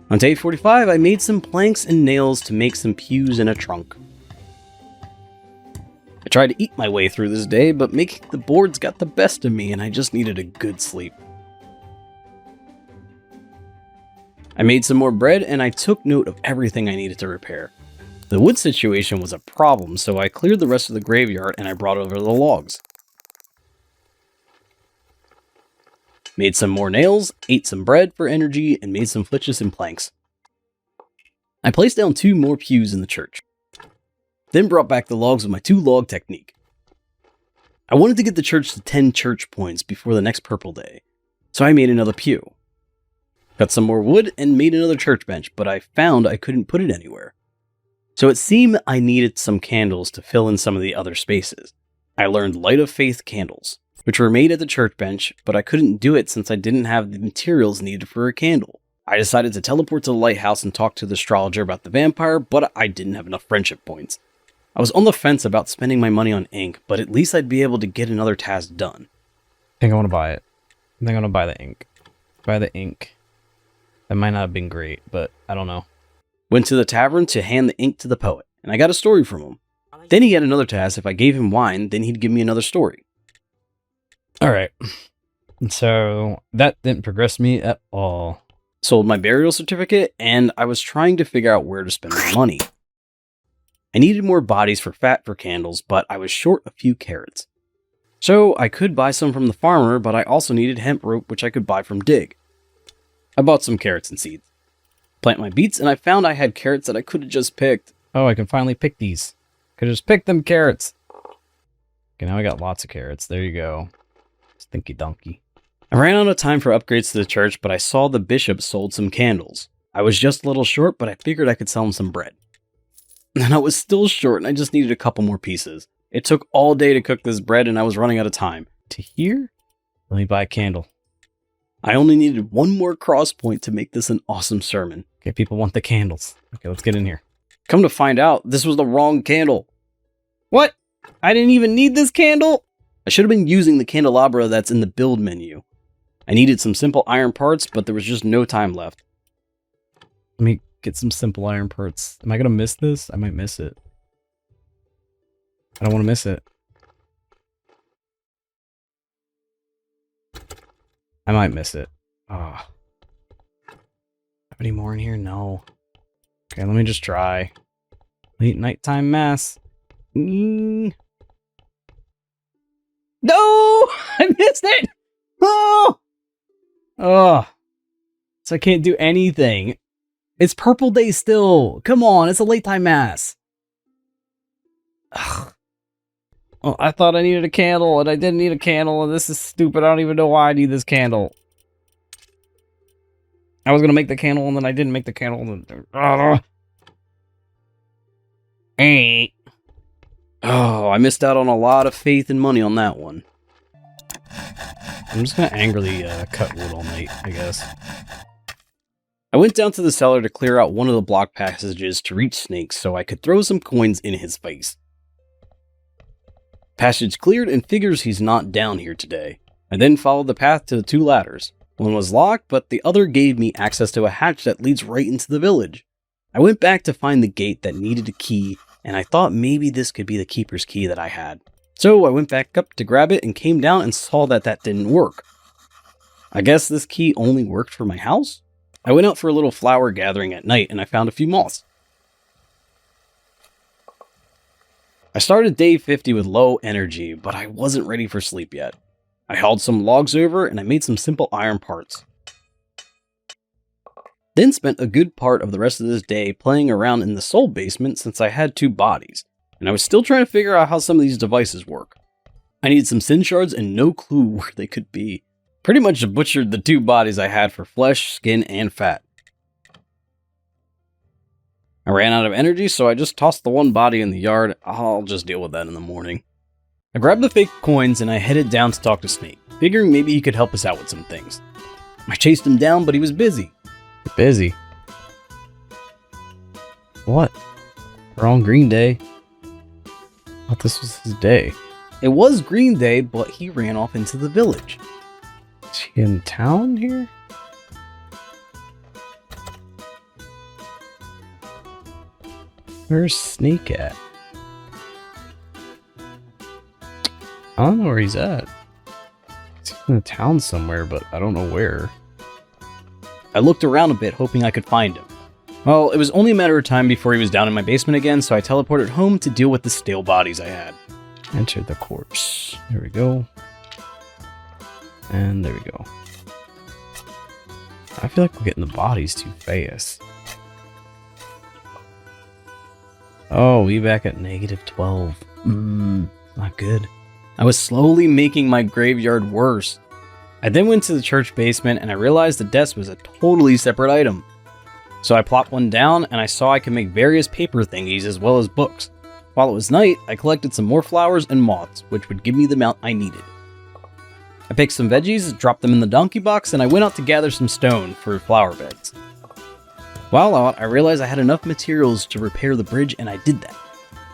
On day 45, I made some planks and nails to make some pews and a trunk. I tried to eat my way through this day, but making the boards got the best of me, and I just needed a good sleep. I made some more bread, and I took note of everything I needed to repair. The wood situation was a problem, so I cleared the rest of the graveyard and I brought over the logs. Made some more nails, ate some bread for energy, and made some flitches and planks. I placed down 2 more pews in the church. Then brought back the logs with my 2-log technique. I wanted to get the church to 10 church points before the next purple day, so I made another pew. Got some more wood and made another church bench, but I found I couldn't put it anywhere. So it seemed I needed some candles to fill in some of the other spaces. I learned Light of Faith candles, which were made at the church bench, but I couldn't do it since I didn't have the materials needed for a candle. I decided to teleport to the lighthouse and talk to the astrologer about the vampire, but I didn't have enough friendship points. I was on the fence about spending my money on ink, but at least I'd be able to get another task done. I think I want to buy it. I think I want to buy the ink. Buy the ink. That might not have been great, but I don't know. Went to the tavern to hand the ink to the poet, and I got a story from him. Then he had another task. If I gave him wine, then he'd give me another story. Alright. So, that didn't progress me at all. Sold my burial certificate, and I was trying to figure out where to spend my money. I needed more bodies for fat for candles, but I was short a few carrots. So, I could buy some from the farmer, but I also needed hemp rope, which I could buy from Dig. I bought some carrots and seeds. Plant my beets, and I found I had carrots that I could have just picked. Oh, I can finally pick these. Could just pick them carrots. Okay, now I got lots of carrots. There you go. Stinky donkey. I ran out of time for upgrades to the church, but I saw the bishop sold some candles. I was just a little short, but I figured I could sell him some bread. And I was still short, and I just needed a couple more pieces. It took all day to cook this bread, and I was running out of time. To here? Let me buy a candle. I only needed one more cross point to make this an awesome sermon. Okay, people want the candles. Okay, let's get in here. Come to find out, this was the wrong candle. What? I didn't even need this candle? I should have been using the candelabra that's in the build menu. I needed some simple iron parts, but there was just no time left. Let me get some simple iron parts. Am I going to miss this? I might miss it. I don't want to miss it. I might miss it. Oh. Have any more in here? No. Okay, let me just try. Late nighttime mass. No! I missed it! Oh! Oh. So I can't do anything. It's purple day still. Come on, it's a late time mass. Ugh. Well, I thought I needed a candle, and I didn't need a candle, and this is stupid. I don't even know why I need this candle. I was gonna make the candle, and then I didn't make the candle. And Hey. Oh, I missed out on a lot of faith and money on that one. I'm just gonna angrily cut wood all night, I guess. I went down to the cellar to clear out one of the block passages to reach Snake so I could throw some coins in his face. Passage cleared and figures he's not down here today. I then followed the path to the two ladders. One was locked, but the other gave me access to a hatch that leads right into the village. I went back to find the gate that needed a key, and I thought maybe this could be the keeper's key that I had. So I went back up to grab it and came down and saw that that didn't work. I guess this key only worked for my house? I went out for a little flower gathering at night and I found a few moths. I started day 50 with low energy, but I wasn't ready for sleep yet. I hauled some logs over and I made some simple iron parts. Then spent a good part of the rest of this day playing around in the soul basement since I had two bodies, and I was still trying to figure out how some of these devices work. I needed some sin shards and no clue where they could be. Pretty much butchered the two bodies I had for flesh, skin, and fat. I ran out of energy, so I just tossed the one body in the yard. I'll just deal with that in the morning. I grabbed the fake coins and I headed down to talk to Snake, figuring maybe he could help us out with some things. I chased him down, but he was busy. Busy? What? We're on Green Day. I thought this was his day. It was Green Day, but he ran off into the village. Is he in town here? Where's Snake at? I don't know where he's at. He's in the town somewhere, but I don't know where. I looked around a bit, hoping I could find him. Well, it was only a matter of time before he was down in my basement again, so I teleported home to deal with the stale bodies I had. Enter the corpse. There we go. And there we go. I feel like we're getting the bodies too fast. Oh, we back at -12. Not good. I was slowly making my graveyard worse. I then went to the church basement and I realized the desk was a totally separate item. So I plopped one down and I saw I could make various paper thingies as well as books. While it was night, I collected some more flowers and moths, which would give me the amount I needed. I picked some veggies, dropped them in the donkey box, and I went out to gather some stone for flower beds. While out, I realized I had enough materials to repair the bridge, and I did that.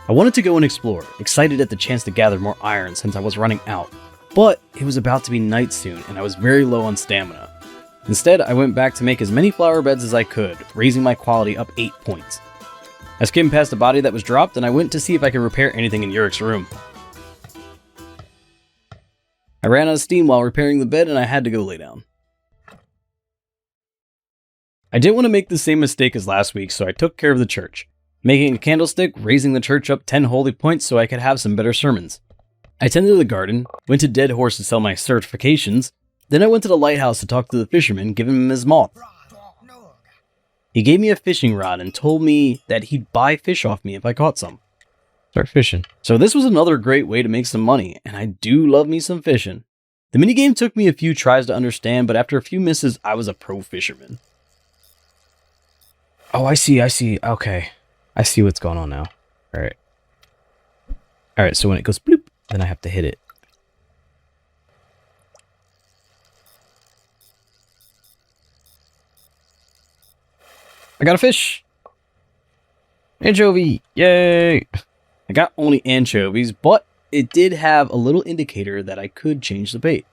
I wanted to go and explore, excited at the chance to gather more iron since I was running out. But it was about to be night soon, and I was very low on stamina. Instead, I went back to make as many flower beds as I could, raising my quality up 8 points. I skimmed past the body that was dropped, and I went to see if I could repair anything in Yurik's room. I ran out of steam while repairing the bed, and I had to go lay down. I didn't want to make the same mistake as last week, so I took care of the church, making a candlestick, raising the church up 10 holy points so I could have some better sermons. I tended to the garden, went to Dead Horse to sell my certifications, then I went to the lighthouse to talk to the fisherman, giving him his moth. He gave me a fishing rod and told me that he'd buy fish off me if I caught some. Start fishing. So this was another great way to make some money, and I do love me some fishing. The minigame took me a few tries to understand, but after a few misses, I was a pro fisherman. Oh, I see. Okay. I see what's going on now. Alright. Alright, so when it goes bloop, then I have to hit it. I got a fish! Anchovy! Yay! I got only anchovies, but it did have a little indicator that I could change the bait.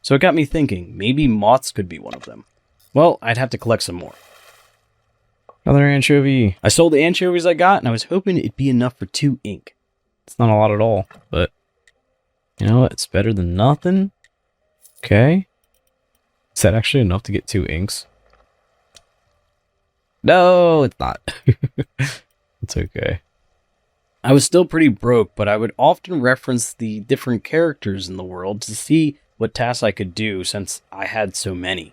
So it got me thinking, maybe moths could be one of them. Well, I'd have to collect some more. Another anchovy. I sold the anchovies I got, and I was hoping it'd be enough for 2 ink. It's not a lot at all, but you know what? It's better than nothing. Okay. Is that actually enough to get 2 inks? No, it's not. It's okay. I was still pretty broke, but I would often reference the different characters in the world to see what tasks I could do since I had so many.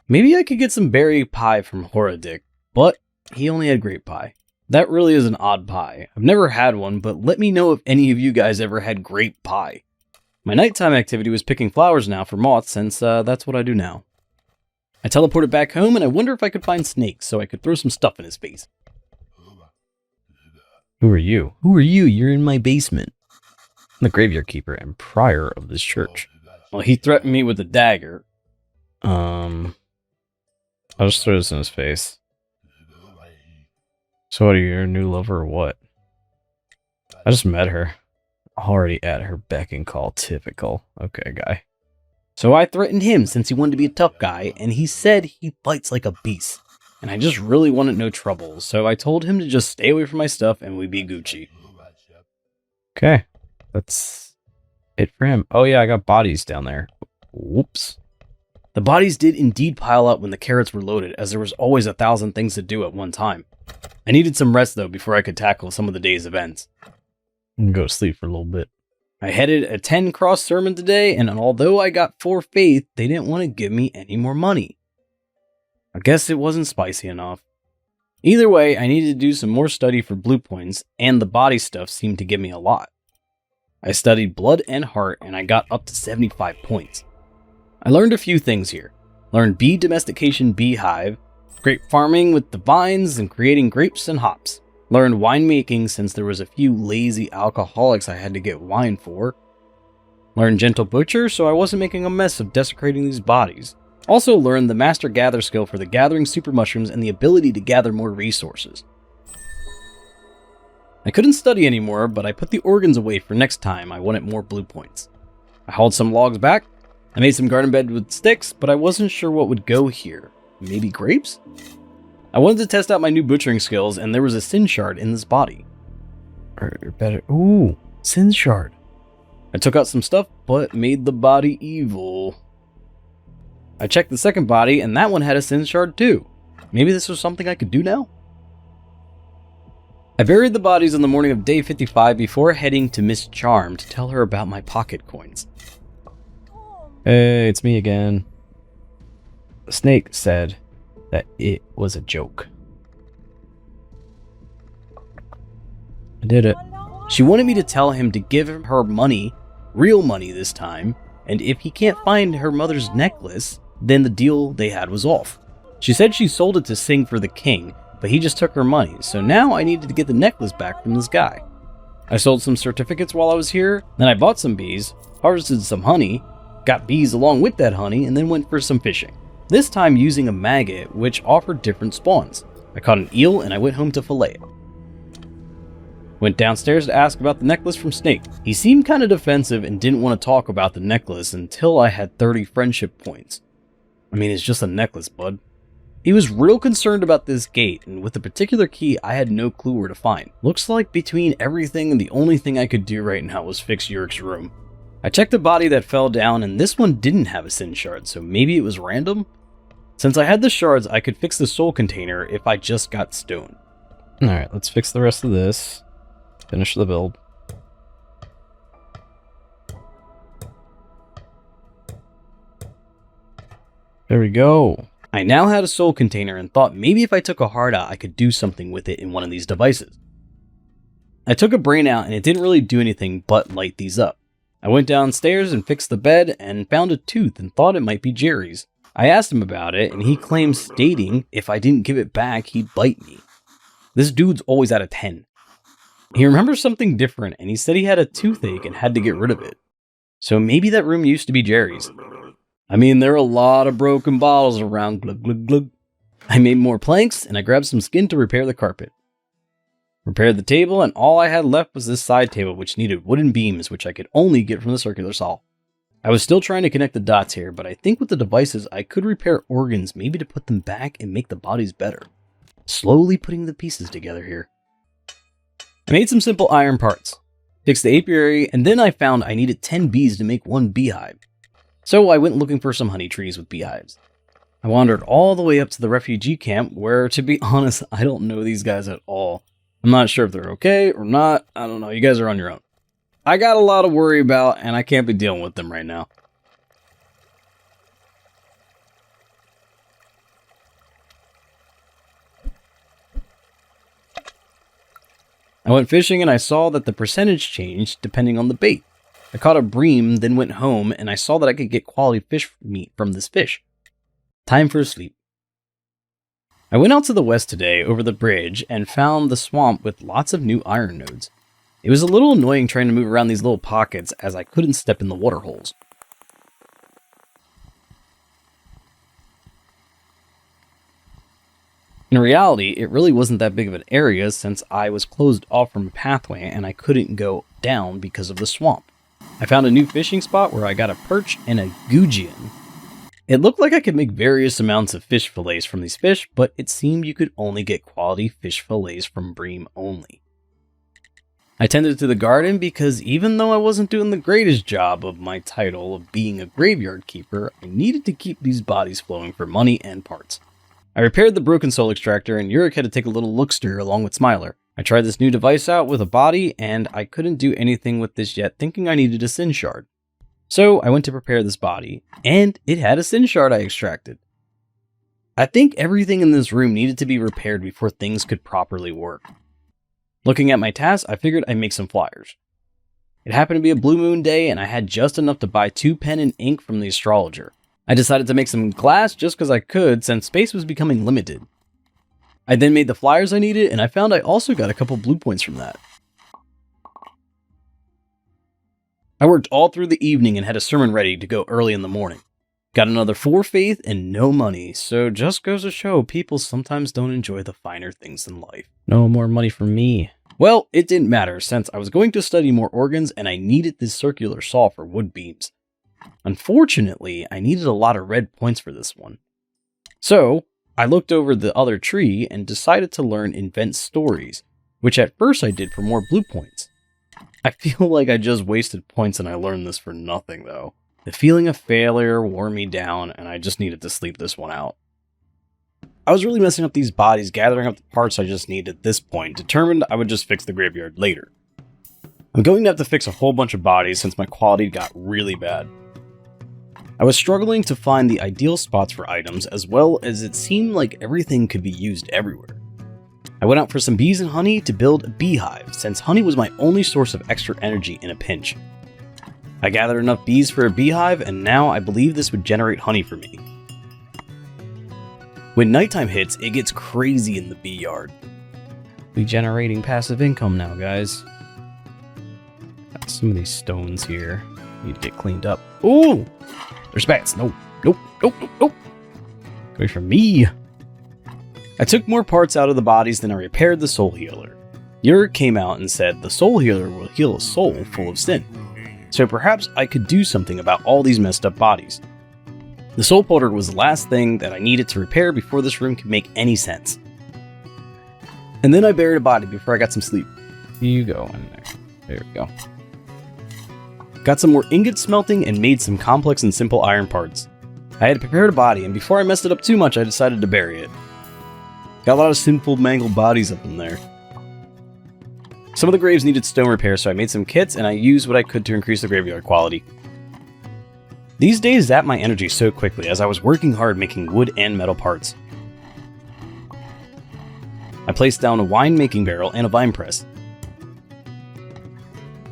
Maybe I could get some berry pie from Horadic, but he only had grape pie. That really is an odd pie. I've never had one, but let me know if any of you guys ever had grape pie. My nighttime activity was picking flowers now for moths, since that's what I do now. I teleported back home, and I wonder if I could find Snake so I could throw some stuff in his face. Who are you? Who are you? You're in my basement. I'm the graveyard keeper and prior of this church. Well, he threatened me with a dagger. I'll just throw this in his face. So what, are you your new lover or what? I just met her. Already at her beck and call. Typical. Okay, guy. So I threatened him since he wanted to be a tough guy, and he said he fights like a beast. And I just really wanted no trouble, so I told him to just stay away from my stuff and we'd be Gucci. Okay. That's it for him. Oh yeah, I got bodies down there. Whoops. The bodies did indeed pile up when the carrots were loaded, as there was always 1,000 things to do at one time. I needed some rest though before I could tackle some of the day's events. I'm gonna go to sleep for a little bit. I headed a 10 cross sermon today, and although I got 4 faith, they didn't want to give me any more money. I guess it wasn't spicy enough. Either way, I needed to do some more study for blue points, and the body stuff seemed to give me a lot. I studied blood and heart, and I got up to 75 points. I learned a few things here. Learned bee domestication beehive, grape farming with the vines, and creating grapes and hops. Learned winemaking since there was a few lazy alcoholics I had to get wine for. Learned gentle butcher so I wasn't making a mess of desecrating these bodies. Also learned the master gather skill for the gathering super mushrooms and the ability to gather more resources. I couldn't study anymore, but I put the organs away for next time I wanted more blue points. I hauled some logs back. I made some garden bed with sticks, but I wasn't sure what would go here. Maybe grapes? I wanted to test out my new butchering skills, and there was a sin shard in this body. Or better. Ooh, sin shard. I took out some stuff, but made the body evil. I checked the second body, and that one had a sin shard too. Maybe this was something I could do now? I buried the bodies on the morning of day 55 before heading to Miss Charm to tell her about my pocket coins. Hey, it's me again. The snake said that it was a joke. I did it. She wanted me to tell him to give her money, real money this time, and if he can't find her mother's necklace, then the deal they had was off. She said she sold it to Sing for the king, but he just took her money, so now I needed to get the necklace back from this guy. I sold some certificates while I was here, then I bought some bees, harvested some honey, got bees along with that honey, and then went for some fishing. This time using a maggot, which offered different spawns. I caught an eel and I went home to fillet it. Went downstairs to ask about the necklace from Snake. He seemed kind of defensive and didn't want to talk about the necklace until I had 30 friendship points. I mean, it's just a necklace, bud. He was real concerned about this gate, and with the particular key, I had no clue where to find. Looks like between everything, the only thing I could do right now was fix Yurik's room. I checked the body that fell down, and this one didn't have a sin shard, so maybe it was random? Since I had the shards, I could fix the soul container if I just got stone. Alright, let's fix the rest of this. Finish the build. There we go. I now had a soul container and thought maybe if I took a heart out, I could do something with it in one of these devices. I took a brain out and it didn't really do anything but light these up. I went downstairs and fixed the bed and found a tooth and thought it might be Jerry's. I asked him about it and he claimed stating if I didn't give it back, he'd bite me. This dude's always out of 10. He remembers something different and he said he had a toothache and had to get rid of it. So maybe that room used to be Jerry's. I mean, there are a lot of broken bottles around, glug glug glug. I made more planks, and I grabbed some skin to repair the carpet. Repaired the table, and all I had left was this side table, which needed wooden beams, which I could only get from the circular saw. I was still trying to connect the dots here, but I think with the devices I could repair organs, maybe to put them back and make the bodies better. Slowly putting the pieces together here. I made some simple iron parts, fixed the apiary, and then I found I needed 10 bees to make one beehive. So I went looking for some honey trees with beehives. I wandered all the way up to the refugee camp where, to be honest, I don't know these guys at all. I'm not sure if they're okay or not. I don't know. You guys are on your own. I got a lot to worry about, and I can't be dealing with them right now. I went fishing, and I saw that the percentage changed depending on the bait. I caught a bream, then went home, and I saw that I could get quality fish meat from this fish. Time for a sleep. I went out to the west today over the bridge and found the swamp with lots of new iron nodes. It was a little annoying trying to move around these little pockets as I couldn't step in the water holes. In reality, it really wasn't that big of an area since I was closed off from a pathway and I couldn't go down because of the swamp. I found a new fishing spot where I got a perch and a gudgeon. It looked like I could make various amounts of fish fillets from these fish, but it seemed you could only get quality fish fillets from bream only. I tended to the garden because even though I wasn't doing the greatest job of my title of being a graveyard keeper, I needed to keep these bodies flowing for money and parts. I repaired the broken soul extractor and Yurik had to take a little lookster along with Smiler. I tried this new device out with a body and I couldn't do anything with this yet, thinking I needed a sin shard. So I went to prepare this body, and it had a sin shard I extracted. I think everything in this room needed to be repaired before things could properly work. Looking at my tasks, I figured I'd make some flyers. It happened to be a blue moon day, and I had just enough to buy 2 pen and ink from the astrologer. I decided to make some glass just because I could, since space was becoming limited. I then made the flyers I needed, and I found I also got a couple blue points from that. I worked all through the evening and had a sermon ready to go early in the morning. Got another 4 faith and no money, so just goes to show people sometimes don't enjoy the finer things in life. No more money for me. Well, it didn't matter since I was going to study more organs and I needed this circular saw for wood beams. Unfortunately, I needed a lot of red points for this one. So, I looked over the other tree and decided to learn invent stories, which at first I did for more blue points. I feel like I just wasted points and I learned this for nothing though. The feeling of failure wore me down and I just needed to sleep this one out. I was really messing up these bodies, gathering up the parts I just needed at this point, determined I would just fix the graveyard later. I'm going to have to fix a whole bunch of bodies since my quality got really bad. I was struggling to find the ideal spots for items as well as it seemed like everything could be used everywhere. I went out for some bees and honey to build a beehive since honey was my only source of extra energy in a pinch. I gathered enough bees for a beehive and now I believe this would generate honey for me. When nighttime hits, it gets crazy in the bee yard. Be generating passive income now, guys. Got some of these stones here. Need to get cleaned up. Ooh! There's bats. No. Nope. Nope. Nope. Nope. Away from me. I took more parts out of the bodies than I repaired the soul healer. Yurik came out and said the soul healer will heal a soul full of sin. So perhaps I could do something about all these messed up bodies. The soul porter was the last thing that I needed to repair before this room could make any sense. And then I buried a body before I got some sleep. You go in there. There we go. Got some more ingot smelting and made some complex and simple iron parts. I had prepared a body and before I messed it up too much I decided to bury it. Got a lot of sinful mangled bodies up in there. Some of the graves needed stone repair, so I made some kits and I used what I could to increase the graveyard quality. These days zapped my energy so quickly as I was working hard making wood and metal parts. I placed down a wine making barrel and a vine press.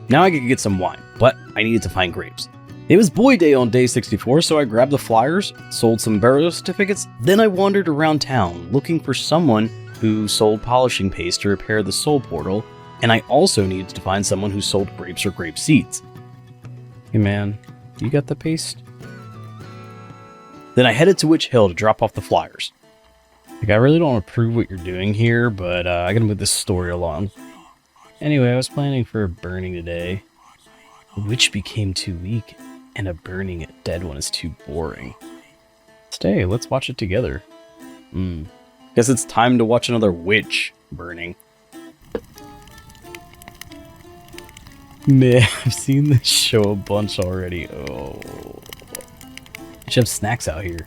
Now I could get some wine, but I needed to find grapes. It was boy day on day 64, so I grabbed the flyers, sold some burial certificates, then I wandered around town looking for someone who sold polishing paste to repair the soul portal, and I also needed to find someone who sold grapes or grape seeds. Hey man, you got the paste? Then I headed to Witch Hill to drop off the flyers. Like, I really don't approve what you're doing here, but I gotta move this story along. Anyway, I was planning for a burning today. A witch became too weak, and a burning a dead one is too boring. Stay, let's watch it together. Guess it's time to watch another witch burning. Man, I've seen this show a bunch already. Oh. You should have snacks out here.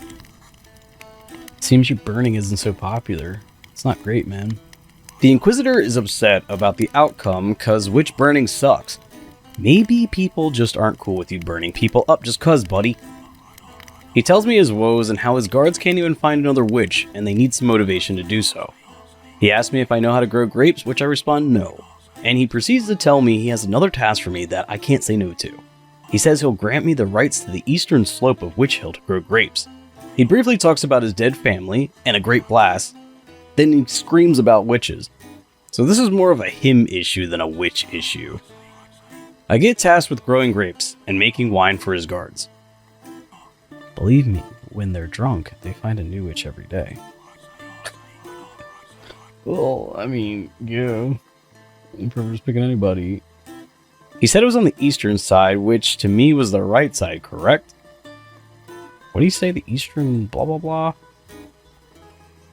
Seems you burning isn't so popular. It's not great, man. The Inquisitor is upset about the outcome cause witch burning sucks. Maybe people just aren't cool with you burning people up just cause, buddy. He tells me his woes and how his guards can't even find another witch and they need some motivation to do so. He asks me if I know how to grow grapes, which I respond no. And he proceeds to tell me he has another task for me that I can't say no to. He says he'll grant me the rights to the eastern slope of Witch Hill to grow grapes. He briefly talks about his dead family and a great blast, then he screams about witches. So this is more of a him issue than a witch issue. I get tasked with growing grapes and making wine for his guards. Believe me, when they're drunk, they find a new witch every day. Well, I mean, yeah. Whoever's picking anybody. He said it was on the eastern side, which to me was the right side, correct? What do you say, the eastern blah blah blah?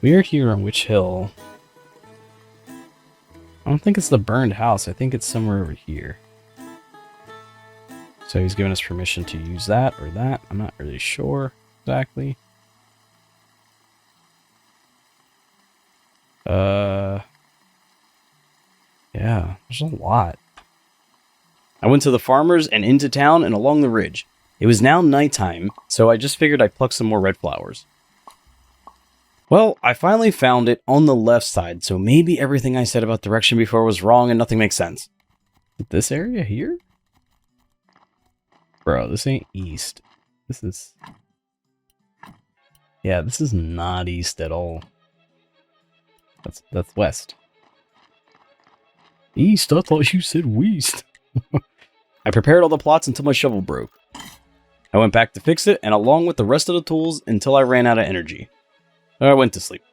We are here on Witch Hill. I don't think it's the burned house, I think it's somewhere over here. So he's giving us permission to use that or that. I'm not really sure exactly. Yeah, there's a lot. I went to the farmers and into town and along the ridge. It was now nighttime, so I just figured I'd pluck some more red flowers. Well, I finally found it on the left side, so maybe everything I said about direction before was wrong and nothing makes sense. This area here? Bro, this ain't east. This is... Yeah, this is not east at all. That's west. East? I thought you said west. I prepared all the plots until my shovel broke. I went back to fix it, and along with the rest of the tools, until I ran out of energy. I went to sleep.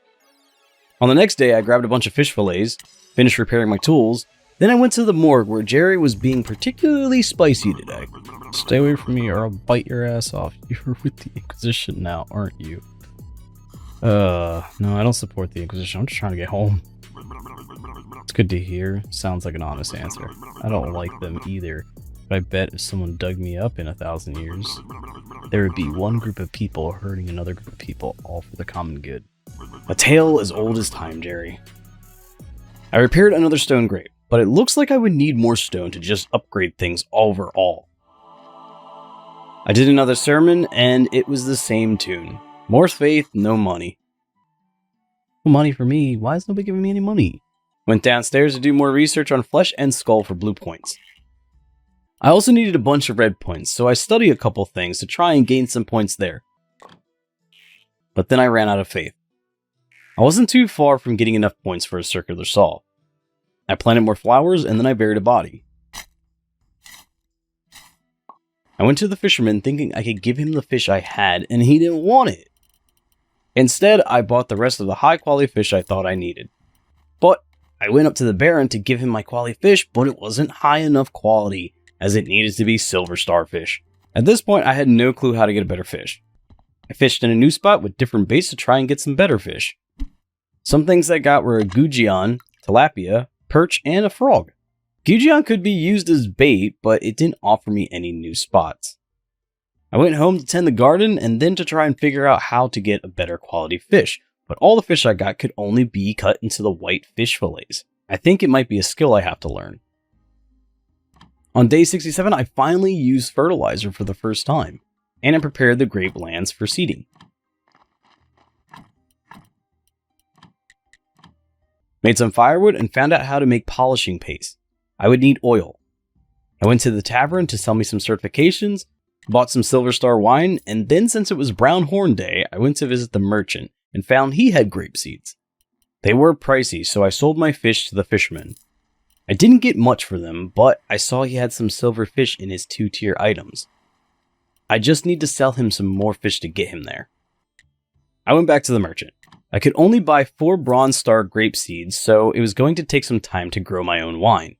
On the next day, I grabbed a bunch of fish fillets, finished repairing my tools, then I went to the morgue where Jerry was being particularly spicy today. Stay away from me or I'll bite your ass off. You're with the Inquisition now, aren't you? No, I don't support the Inquisition. I'm just trying to get home. It's good to hear. Sounds like an honest answer. I don't like them either, but I bet if someone dug me up in 1,000 years, there would be one group of people hurting another group of people, all for the common good. A tale as old as time, Jerry. I repaired another stone grate, but it looks like I would need more stone to just upgrade things overall. I did another sermon, and it was the same tune. More faith, no money. No money for me? Why is nobody giving me any money? Went downstairs to do more research on flesh and skull for blue points. I also needed a bunch of red points, so I studied a couple things to try and gain some points there. But then I ran out of faith. I wasn't too far from getting enough points for a circular saw. I planted more flowers, and then I buried a body. I went to the fisherman thinking I could give him the fish I had, and he didn't want it. Instead, I bought the rest of the high-quality fish I thought I needed. But I went up to the Baron to give him my quality fish, but it wasn't high enough quality, as it needed to be silver starfish. At this point, I had no clue how to get a better fish. I fished in a new spot with different baits to try and get some better fish. Some things I got were a gudgeon, tilapia, perch, and a frog. Gudgeon could be used as bait, but it didn't offer me any new spots. I went home to tend the garden and then to try and figure out how to get a better quality fish, but all the fish I got could only be cut into the white fish fillets. I think it might be a skill I have to learn. On day 67, I finally used fertilizer for the first time, and I prepared the grape lands for seeding. Made some firewood and found out how to make polishing paste. I would need oil. I went to the tavern to sell me some certifications, bought some Silver Star wine, and then since it was Brown Horn Day, I went to visit the merchant and found he had grape seeds. They were pricey, so I sold my fish to the fisherman. I didn't get much for them, but I saw he had some silver fish in his 2-tier items. I just need to sell him some more fish to get him there. I went back to the merchant. I could only buy 4 Bronze Star grape seeds, so it was going to take some time to grow my own wine.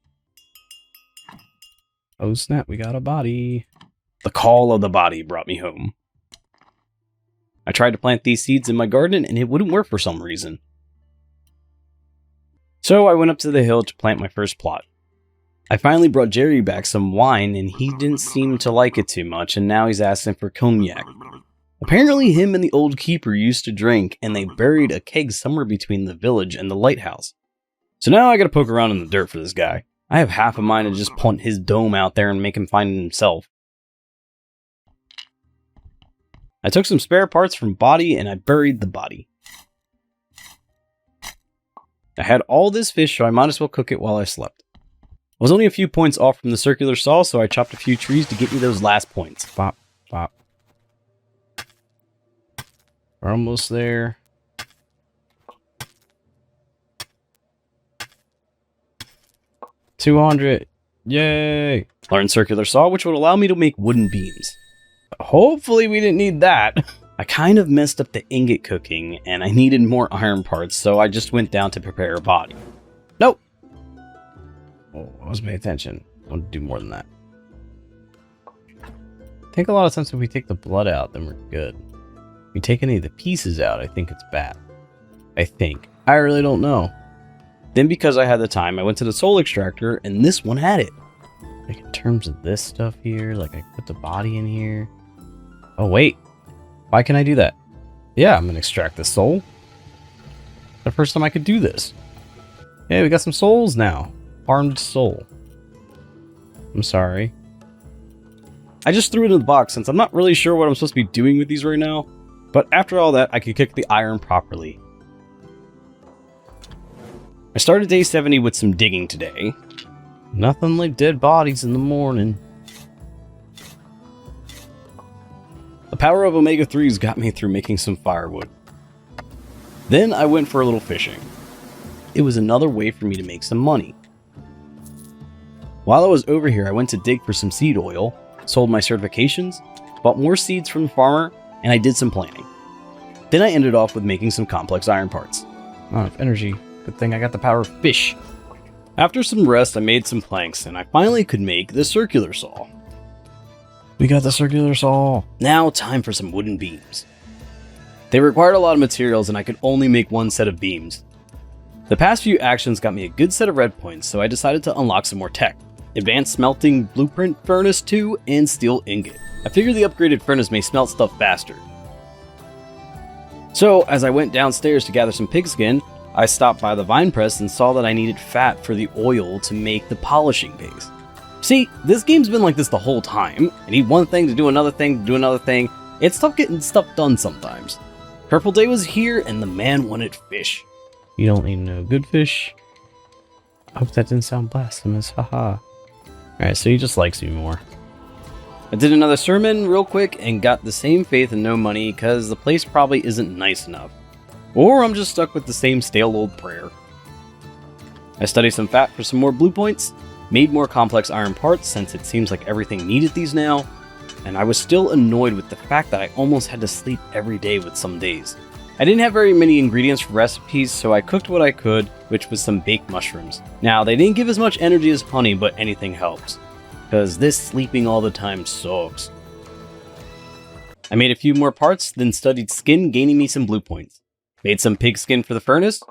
Oh snap, we got a body. The call of the body brought me home. I tried to plant these seeds in my garden and it wouldn't work for some reason. So I went up to the hill to plant my first plot. I finally brought Jerry back some wine and he didn't seem to like it too much, and now he's asking for cognac. Apparently him and the old keeper used to drink, and they buried a keg somewhere between the village and the lighthouse. So now I gotta poke around in the dirt for this guy. I have half a mind to just punt his dome out there and make him find it himself. I took some spare parts from body and I buried the body. I had all this fish, so I might as well cook it while I slept. I was only a few points off from the circular saw, so I chopped a few trees to get me those last points. Bop, bop. We're almost there. $200. Yay! Learned circular saw, which would allow me to make wooden beams. Hopefully we didn't need that. I kind of messed up the ingot cooking, and I needed more iron parts, so I just went down to prepare a body. Nope! Oh, I wasn't paying attention. I want to do more than that. I think a lot of times if we take the blood out, then we're good. If we take any of the pieces out, I think it's bad. I think. I really don't know. Then because I had the time, I went to the soul extractor, and this one had it. Like in terms of this stuff here, like I put the body in here. Oh wait, why can I do that? Yeah, I'm gonna extract the soul. The first time I could do this. Hey, we got some souls now. Armed soul. I'm sorry. I just threw it in the box since I'm not really sure what I'm supposed to be doing with these right now. But after all that, I could cook the iron properly. I started day 70 with some digging today. Nothing like dead bodies in the morning. The power of omega-3s got me through making some firewood. Then I went for a little fishing. It was another way for me to make some money. While I was over here, I went to dig for some seed oil, sold my certifications, bought more seeds from the farmer, and I did some planting. Then I ended off with making some complex iron parts. Not enough energy. Good thing I got the power of fish. After some rest, I made some planks, and I finally could make the circular saw. We got the circular saw. Now, time for some wooden beams. They required a lot of materials, and I could only make one set of beams. The past few actions got me a good set of red points, so I decided to unlock some more tech. Advanced Smelting Blueprint Furnace 2 and Steel Ingot. I figured the upgraded furnace may smelt stuff faster. So, as I went downstairs to gather some pigskin, I stopped by the vine press and saw that I needed fat for the oil to make the polishing base. See, this game's been like this the whole time. I need one thing to do another thing to do another thing. It's tough getting stuff done sometimes. Purple Day was here and the man wanted fish. You don't need no good fish. I hope that didn't sound blasphemous, haha. Alright, so he just likes me more. I did another sermon real quick and got the same faith and no money because the place probably isn't nice enough. Or I'm just stuck with the same stale old prayer. I studied some fat for some more blue points, made more complex iron parts since it seems like everything needed these now, and I was still annoyed with the fact that I almost had to sleep every day with some days. I didn't have very many ingredients for recipes, so I cooked what I could, which was some baked mushrooms. Now, they didn't give as much energy as honey, but anything helps, because this sleeping all the time sucks. I made a few more parts, then studied skin, gaining me some blue points. Made some pig skin for the furnace,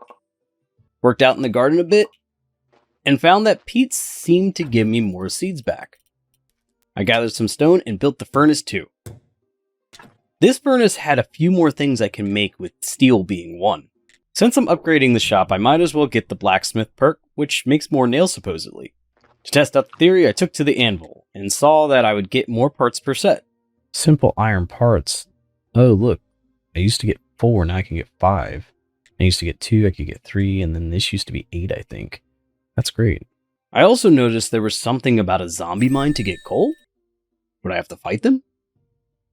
worked out in the garden a bit, and found that peat seemed to give me more seeds back. I gathered some stone and built the furnace too. This furnace had a few more things I can make, with steel being one. Since I'm upgrading the shop, I might as well get the blacksmith perk, which makes more nails supposedly. To test out the theory, I took to the anvil, and saw that I would get more parts per set. Simple iron parts. Oh look, I used to get 4, now I can get 5. I used to get 2, I could get 3, and then this used to be 8, I think. That's great. I also noticed there was something about a zombie mine to get coal. Would I have to fight them?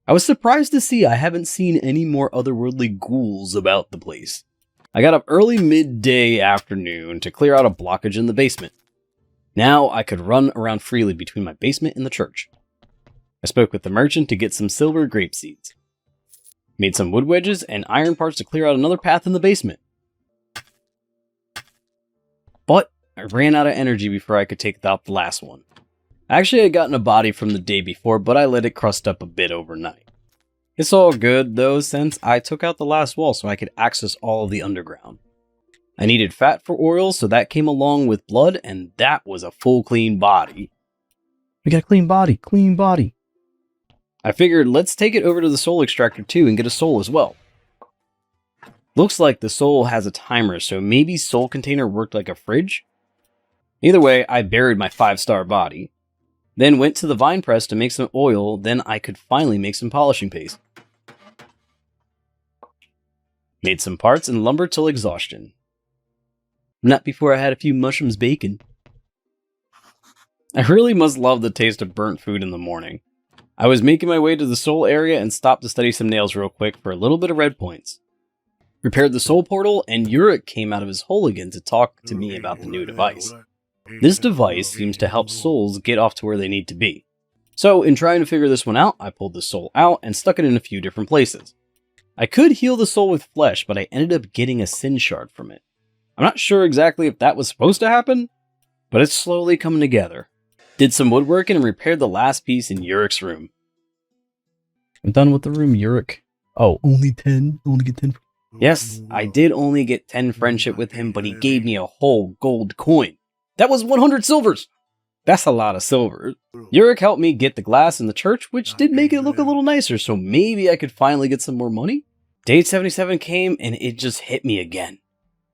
I was surprised to see I haven't seen any more otherworldly ghouls about the place. I got up early midday afternoon to clear out a blockage in the basement. Now I could run around freely between my basement and the church. I spoke with the merchant to get some silver grape seeds. Made some wood wedges and iron parts to clear out another path in the basement. But I ran out of energy before I could take out the last one. Actually, I had gotten a body from the day before, but I let it crust up a bit overnight. It's all good though, since I took out the last wall so I could access all of the underground. I needed fat for oil, so that came along with blood, and that was a full clean body. We got a clean body, clean body. I figured let's take it over to the soul extractor too and get a soul as well. Looks like the soul has a timer, so maybe soul container worked like a fridge? Either way, I buried my 5-star body. Then went to the vine press to make some oil, then I could finally make some polishing paste. Made some parts and lumber till exhaustion. Not before I had a few mushrooms bacon. I really must love the taste of burnt food in the morning. I was making my way to the soul area and stopped to study some nails real quick for a little bit of red points. Repaired the soul portal, and Yurik came out of his hole again to talk to me about the new device. This device seems to help souls get off to where they need to be. So, in trying to figure this one out, I pulled the soul out and stuck it in a few different places. I could heal the soul with flesh, but I ended up getting a sin shard from it. I'm not sure exactly if that was supposed to happen, but it's slowly coming together. Did some woodworking and repaired the last piece in Yurik's room. I'm done with the room, Yurik. Oh, only 10? Only get 10? Yes, I did only get 10 friendship with him, but he gave me a whole gold coin. That was 100 silvers! That's a lot of silver. Yurik helped me get the glass in the church, which did make it look a little nicer, so maybe I could finally get some more money? Day 77 came and it just hit me again.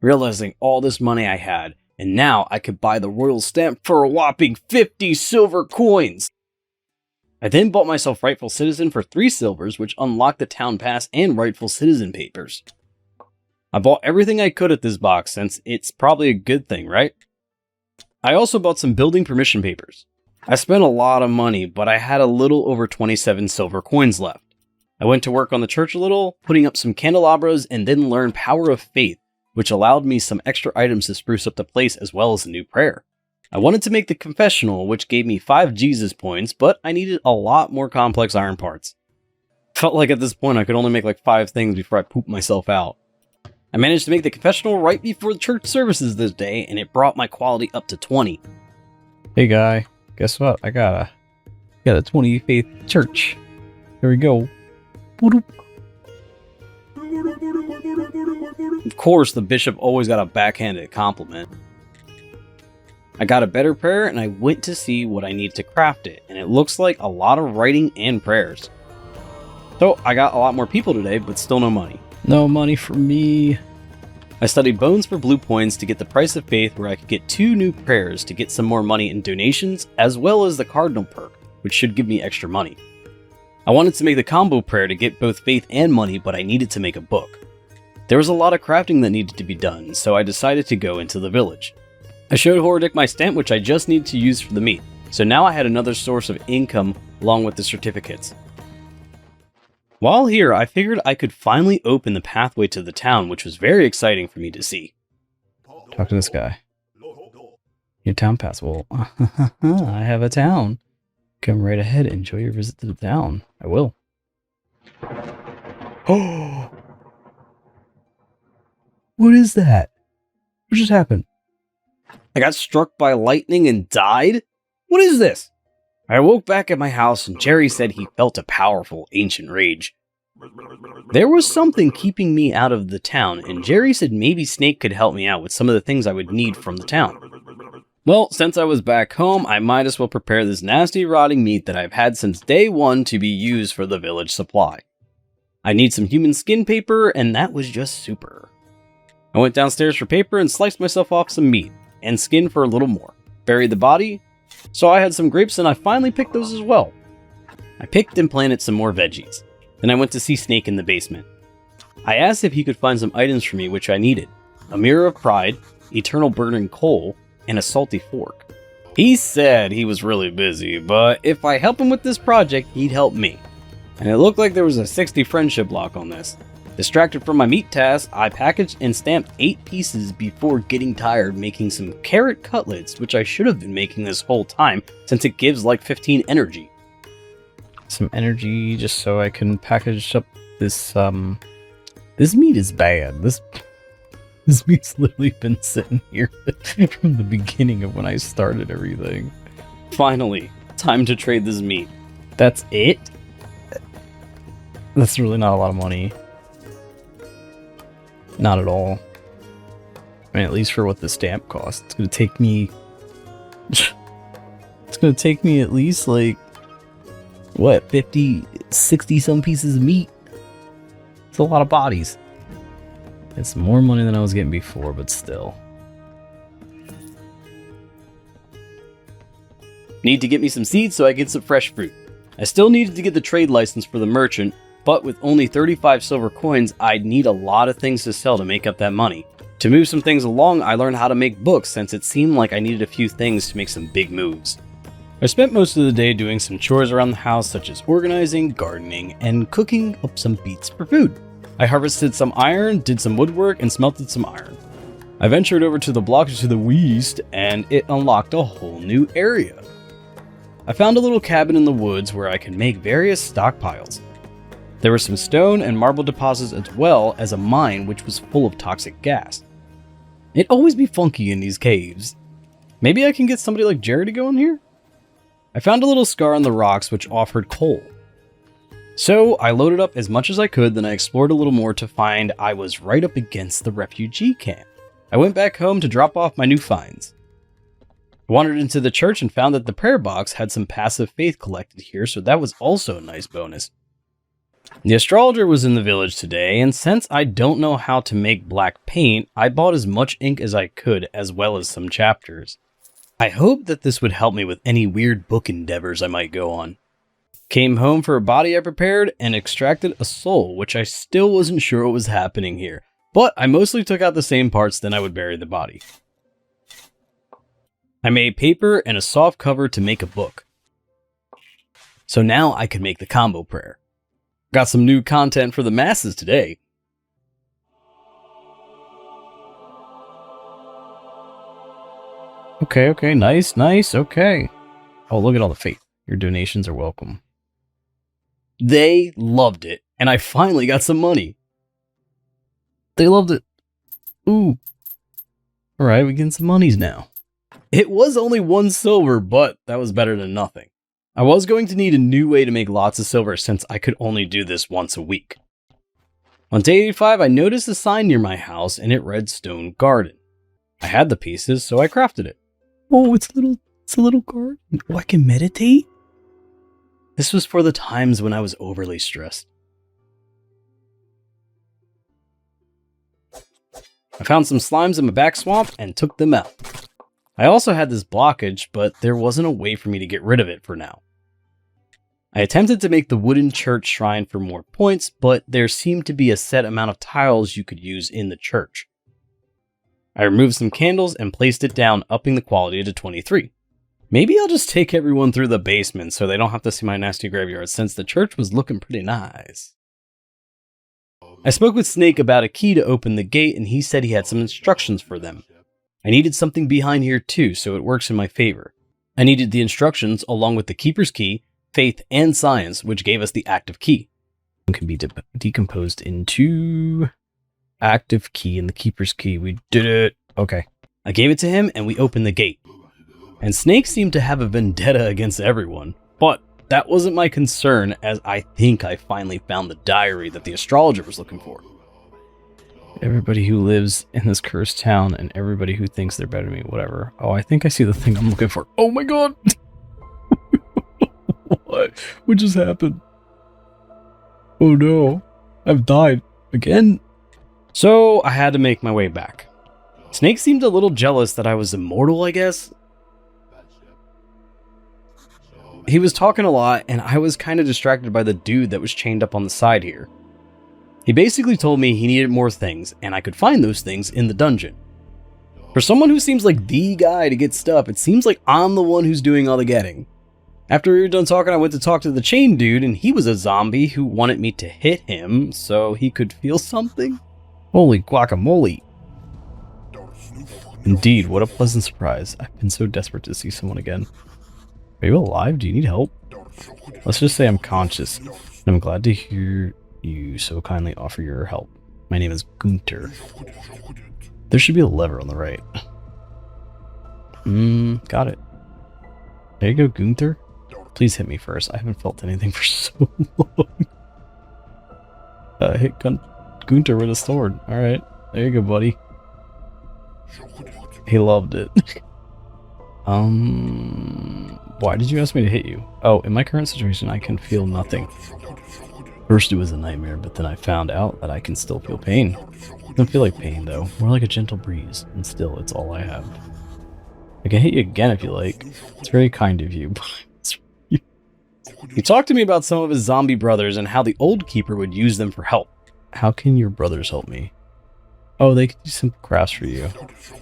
Realizing all this money I had, and now I could buy the royal stamp for a whopping 50 silver coins! I then bought myself Rightful Citizen for 3 silvers, which unlocked the town pass and Rightful Citizen papers. I bought everything I could at this box, since it's probably a good thing, right? I also bought some building permission papers. I spent a lot of money, but I had a little over 27 silver coins left. I went to work on the church a little, putting up some candelabras, and then learned Power of Faith, which allowed me some extra items to spruce up the place as well as a new prayer. I wanted to make the confessional, which gave me 5 Jesus points, but I needed a lot more complex iron parts. Felt like at this point I could only make like 5 things before I pooped myself out. I managed to make the confessional right before the church services this day, and it brought my quality up to 20. Hey guy, guess what? I got a 20 faith church. Here we go. Of course, the bishop always got a backhanded compliment. I got a better prayer, and I went to see what I needed to craft it, and it looks like a lot of writing and prayers. So, I got a lot more people today, but still no money. No money for me. I studied bones for blue points to get the price of faith, where I could get 2 new prayers to get some more money in donations, as well as the cardinal perk, which should give me extra money. I wanted to make the combo prayer to get both faith and money, but I needed to make a book. There was a lot of crafting that needed to be done, so I decided to go into the village. I showed Hordic my stamp, which I just needed to use for the meat, so now I had another source of income along with the certificates. While here, I figured I could finally open the pathway to the town, which was very exciting for me to see. Talk to this guy. Your town pass. Well, I have a town. Come right ahead. Enjoy your visit to the town. I will. Oh! What is that? What just happened? I got struck by lightning and died? What is this? I woke back at my house and Jerry said he felt a powerful ancient rage. There was something keeping me out of the town, and Jerry said maybe Snake could help me out with some of the things I would need from the town. Well, since I was back home, I might as well prepare this nasty rotting meat that I've had since day 1 to be used for the village supply. I need some human skin paper, and that was just super. I went downstairs for paper and sliced myself off some meat, and skin for a little more. Buried the body, so I had some grapes and I finally picked those as well. I picked and planted some more veggies. Then I went to see Snake in the basement. I asked if he could find some items for me which I needed. A mirror of pride, eternal burning coal, and a salty fork. He said he was really busy, but if I help him with this project, he'd help me. And it looked like there was a 60 friendship block on this. Distracted from my meat task, I packaged and stamped 8 pieces before getting tired making some carrot cutlets, which I should have been making this whole time since it gives like 15 energy. some energy just so I can package up this, this meat is bad. This meat's literally been sitting here from the beginning of when I started everything. Finally, time to trade this meat. That's it? That's really not a lot of money. Not at all. I mean, at least for what the stamp costs. It's gonna take me... it's gonna take me at least, like... what, 50, 60 some pieces of meat? It's a lot of bodies. It's more money than I was getting before, but still. Need to get me some seeds so I get some fresh fruit. I still needed to get the trade license for the merchant, but with only 35 silver coins, I'd need a lot of things to sell to make up that money. To move some things along, I learned how to make books since it seemed like I needed a few things to make some big moves. I spent most of the day doing some chores around the house such as organizing, gardening, and cooking up some beets for food. I harvested some iron, did some woodwork, and smelted some iron. I ventured over to the block to the west, and it unlocked a whole new area. I found a little cabin in the woods where I could make various stockpiles. There were some stone and marble deposits as well as a mine which was full of toxic gas. It'd always be funky in these caves. Maybe I can get somebody like Jerry to go in here? I found a little scar on the rocks which offered coal. So I loaded up as much as I could, then I explored a little more to find I was right up against the refugee camp. I went back home to drop off my new finds. I wandered into the church and found that the prayer box had some passive faith collected here, so that was also a nice bonus. The astrologer was in the village today, and since I don't know how to make black paint, I bought as much ink as I could as well as some chapters. I hoped that this would help me with any weird book endeavors I might go on. Came home for a body I prepared and extracted a soul, which I still wasn't sure what was happening here, but I mostly took out the same parts, then I would bury the body. I made paper and a soft cover to make a book. So now I could make the combo prayer. Got some new content for the masses today. Okay, nice, okay. Oh, look at all the faith. Your donations are welcome. They loved it, and I finally got some money. They loved it. Ooh. Alright, we getting some monies now. It was only 1 silver, but that was better than nothing. I was going to need a new way to make lots of silver since I could only do this once a week. On day 85, I noticed a sign near my house and it read Stone Garden. I had the pieces, so I crafted it. Oh, it's a little garden. Oh, I can meditate? This was for the times when I was overly stressed. I found some slimes in my back swamp and took them out. I also had this blockage, but there wasn't a way for me to get rid of it for now. I attempted to make the wooden church shrine for more points, but there seemed to be a set amount of tiles you could use in the church. I removed some candles and placed it down, upping the quality to 23. Maybe I'll just take everyone through the basement so they don't have to see my nasty graveyard since the church was looking pretty nice. I spoke with Snake about a key to open the gate and he said he had some instructions for them. I needed something behind here too, so it works in my favor. I needed the instructions along with the Keeper's Key, Faith, and Science, which gave us the active key. It can be decomposed into active key and the Keeper's Key. We did it. Okay. I gave it to him and we opened the gate. And Snake seemed to have a vendetta against everyone, but that wasn't my concern as I think I finally found the diary that the astrologer was looking for. Everybody who lives in this cursed town and everybody who thinks they're better than me, whatever. Oh, I think I see the thing I'm looking for. Oh my god! What just happened? Oh no. I've died. Again? So I had to make my way back. Snake seemed a little jealous that I was immortal, I guess. He was talking a lot and I was kind of distracted by the dude that was chained up on the side here. He basically told me he needed more things, and I could find those things in the dungeon. For someone who seems like the guy to get stuff, it seems like I'm the one who's doing all the getting. After we were done talking, I went to talk to the chain dude, and he was a zombie who wanted me to hit him so he could feel something. Holy guacamole. Indeed, what a pleasant surprise. I've been so desperate to see someone again. Are you alive? Do you need help? Let's just say I'm conscious. And I'm glad to hear you so kindly offer your help. My name is Gunter. There should be a lever on the right. Got it. There you go, Gunter. Please hit me first. I haven't felt anything for so long. Hit Gunter with a sword. Alright. There you go, buddy. He loved it. Why did you ask me to hit you? Oh, in my current situation, I can feel nothing. First it was a nightmare, but then I found out that I can still feel pain. It doesn't feel like pain, though. More like a gentle breeze. And still, it's all I have. I can hit you again if you like. It's very kind of you, but He talked to me about some of his zombie brothers and how the old keeper would use them for help. How can your brothers help me? Oh, they can do some crafts for you.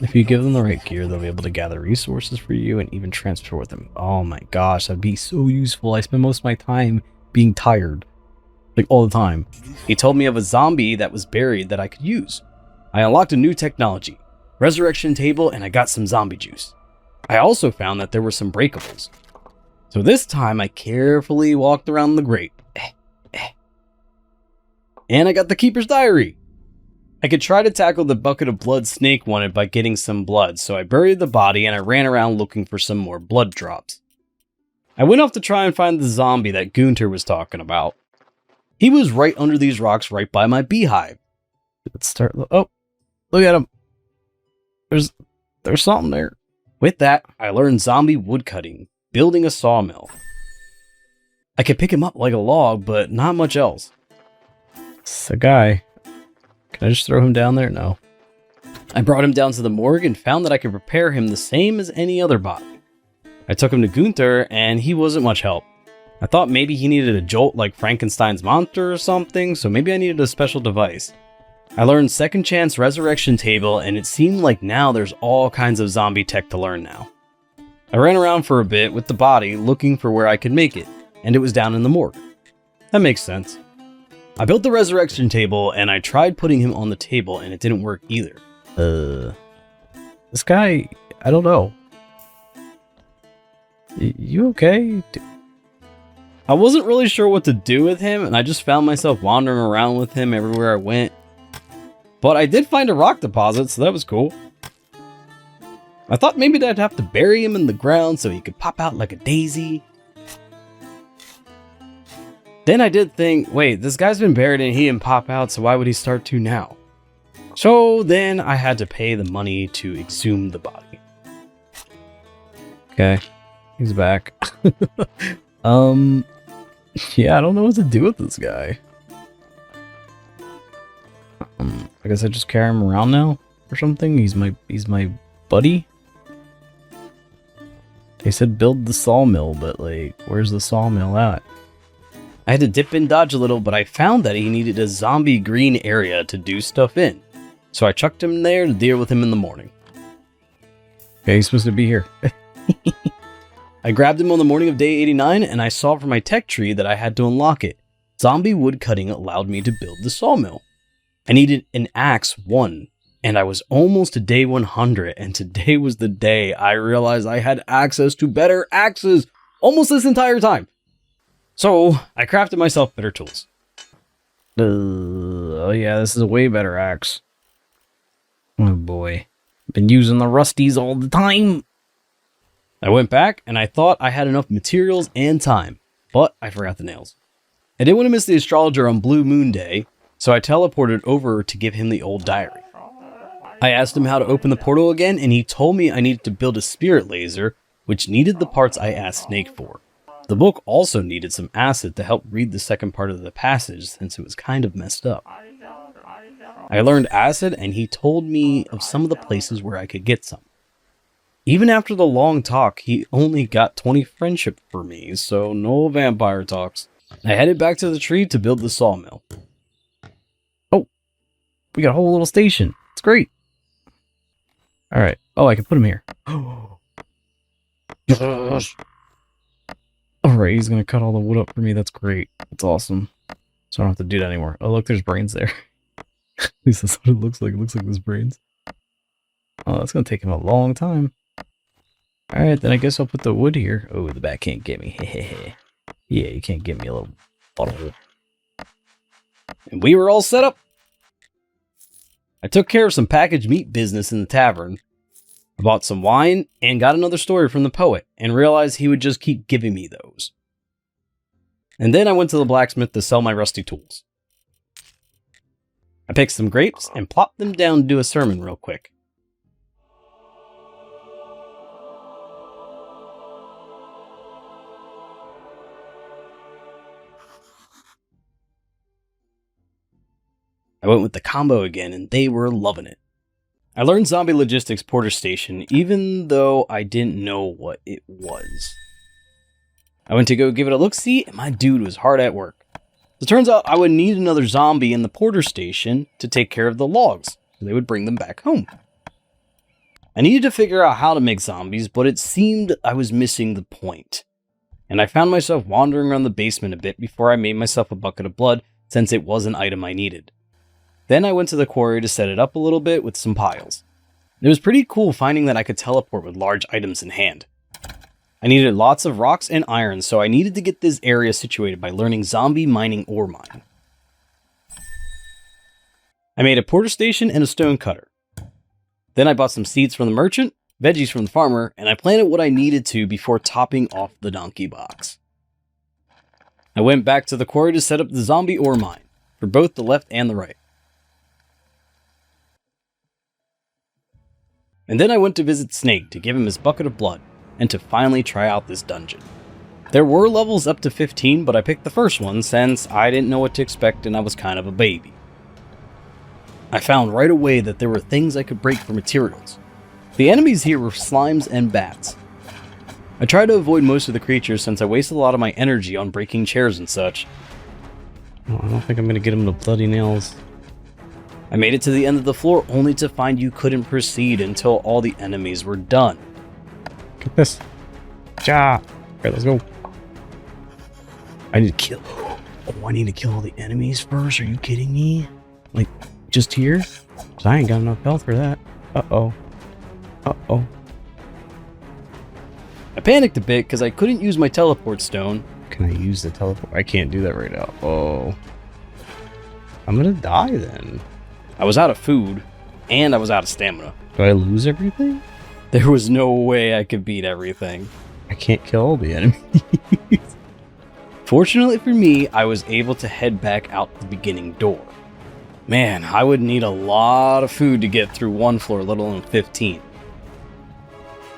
If you give them the right gear, they'll be able to gather resources for you and even transport them. Oh my gosh, that'd be so useful. I spend most of my time being tired. Like, all the time. He told me of a zombie that was buried that I could use. I unlocked a new technology, resurrection table, and I got some zombie juice. I also found that there were some breakables. So this time I carefully walked around the grate. And I got the Keeper's Diary. I could try to tackle the bucket of blood Snake wanted by getting some blood, so I buried the body and I ran around looking for some more blood drops. I went off to try and find the zombie that Gunter was talking about. He was right under these rocks right by my beehive. Let's start. Oh, look at him. There's something there. With that, I learned zombie woodcutting, building a sawmill. I could pick him up like a log, but not much else. It's a guy. Can I just throw him down there? No. I brought him down to the morgue and found that I could prepare him the same as any other body. I took him to Gunter, and he wasn't much help. I thought maybe he needed a jolt like Frankenstein's monster or something, so maybe I needed a special device. I learned Second Chance Resurrection Table, and it seemed like now there's all kinds of zombie tech to learn now. I ran around for a bit with the body looking for where I could make it, and it was down in the morgue. That makes sense. I built the Resurrection Table, and I tried putting him on the table, and it didn't work either. This guy, I don't know. You okay? I wasn't really sure what to do with him, and I just found myself wandering around with him everywhere I went. But I did find a rock deposit, so that was cool. I thought maybe I'd have to bury him in the ground so he could pop out like a daisy. Then I did think, wait, this guy's been buried and he didn't pop out, so why would he start to now? So then I had to pay the money to exhume the body. Okay, he's back. Yeah, I don't know what to do with this guy. I guess I just carry him around now or something. He's my buddy. They said build the sawmill, but like, where's the sawmill at? I had to dip and dodge a little, but I found that he needed a zombie green area to do stuff in. So I chucked him there to deal with him in the morning. Okay, he's supposed to be here. I grabbed him on the morning of day 89, and I saw from my tech tree that I had to unlock it. Zombie wood cutting allowed me to build the sawmill. I needed an axe 1, and I was almost to day 100, and today was the day I realized I had access to better axes almost this entire time. So I crafted myself better tools. Oh yeah, this is a way better axe. Oh boy. I've been using the rusties all the time. I went back and I thought I had enough materials and time, but I forgot the nails. I didn't want to miss the astrologer on Blue Moon Day, so I teleported over to give him the old diary. I asked him how to open the portal again, and he told me I needed to build a spirit laser, which needed the parts I asked Snake for. The book also needed some acid to help read the second part of the passage since it was kind of messed up. I learned acid, and he told me of some of the places where I could get some. Even after the long talk, he only got 20 friendship for me, so no vampire talks. I headed back to the tree to build the sawmill. Oh, we got a whole little station. It's great. All right. Oh, I can put him here. Yes. All right, he's going to cut all the wood up for me. That's great. That's awesome. So I don't have to do that anymore. Oh, look, there's brains there. At least that's what it looks like. It looks like there's brains. Oh, that's going to take him a long time. All right, then I guess I'll put the wood here. Oh, the bat can't get me. Yeah, you can't give me a little bottle. And we were all set up. I took care of some packaged meat business in the tavern. I bought some wine and got another story from the poet and realized he would just keep giving me those. And then I went to the blacksmith to sell my rusty tools. I picked some grapes and plopped them down to do a sermon real quick. I went with the combo again and they were loving it. I learned Zombie Logistics Porter Station even though I didn't know what it was. I went to go give it a look-see and my dude was hard at work. It turns out I would need another zombie in the Porter Station to take care of the logs, so they would bring them back home. I needed to figure out how to make zombies, but it seemed I was missing the point. And I found myself wandering around the basement a bit before I made myself a bucket of blood, since it was an item I needed. Then I went to the quarry to set it up a little bit with some piles. It was pretty cool finding that I could teleport with large items in hand. I needed lots of rocks and iron, so I needed to get this area situated by learning zombie mining ore mine. I made a porter station and a stone cutter. Then I bought some seeds from the merchant, veggies from the farmer, and I planted what I needed to before topping off the donkey box. I went back to the quarry to set up the zombie ore mine, for both the left and the right. And then I went to visit Snake to give him his bucket of blood, and to finally try out this dungeon. There were levels up to 15, but I picked the first one since I didn't know what to expect and I was kind of a baby. I found right away that there were things I could break for materials. The enemies here were slimes and bats. I tried to avoid most of the creatures since I wasted a lot of my energy on breaking chairs and such. Oh, I don't think I'm going to get him the bloody nails. I made it to the end of the floor only to find you couldn't proceed until all the enemies were done. Get this. Ja. Okay, let's go. I need to kill. Oh, I need to kill all the enemies first. Are you kidding me? Like, just here? Because I ain't got enough health for that. Uh-oh. Uh-oh. I panicked a bit because I couldn't use my teleport stone. Can I use the teleport? I can't do that right now. Oh. I'm gonna die then. I was out of food, and I was out of stamina. Do I lose everything? There was no way I could beat everything. I can't kill all the enemies. Fortunately for me, I was able to head back out the beginning door. Man, I would need a lot of food to get through one floor, let alone 15.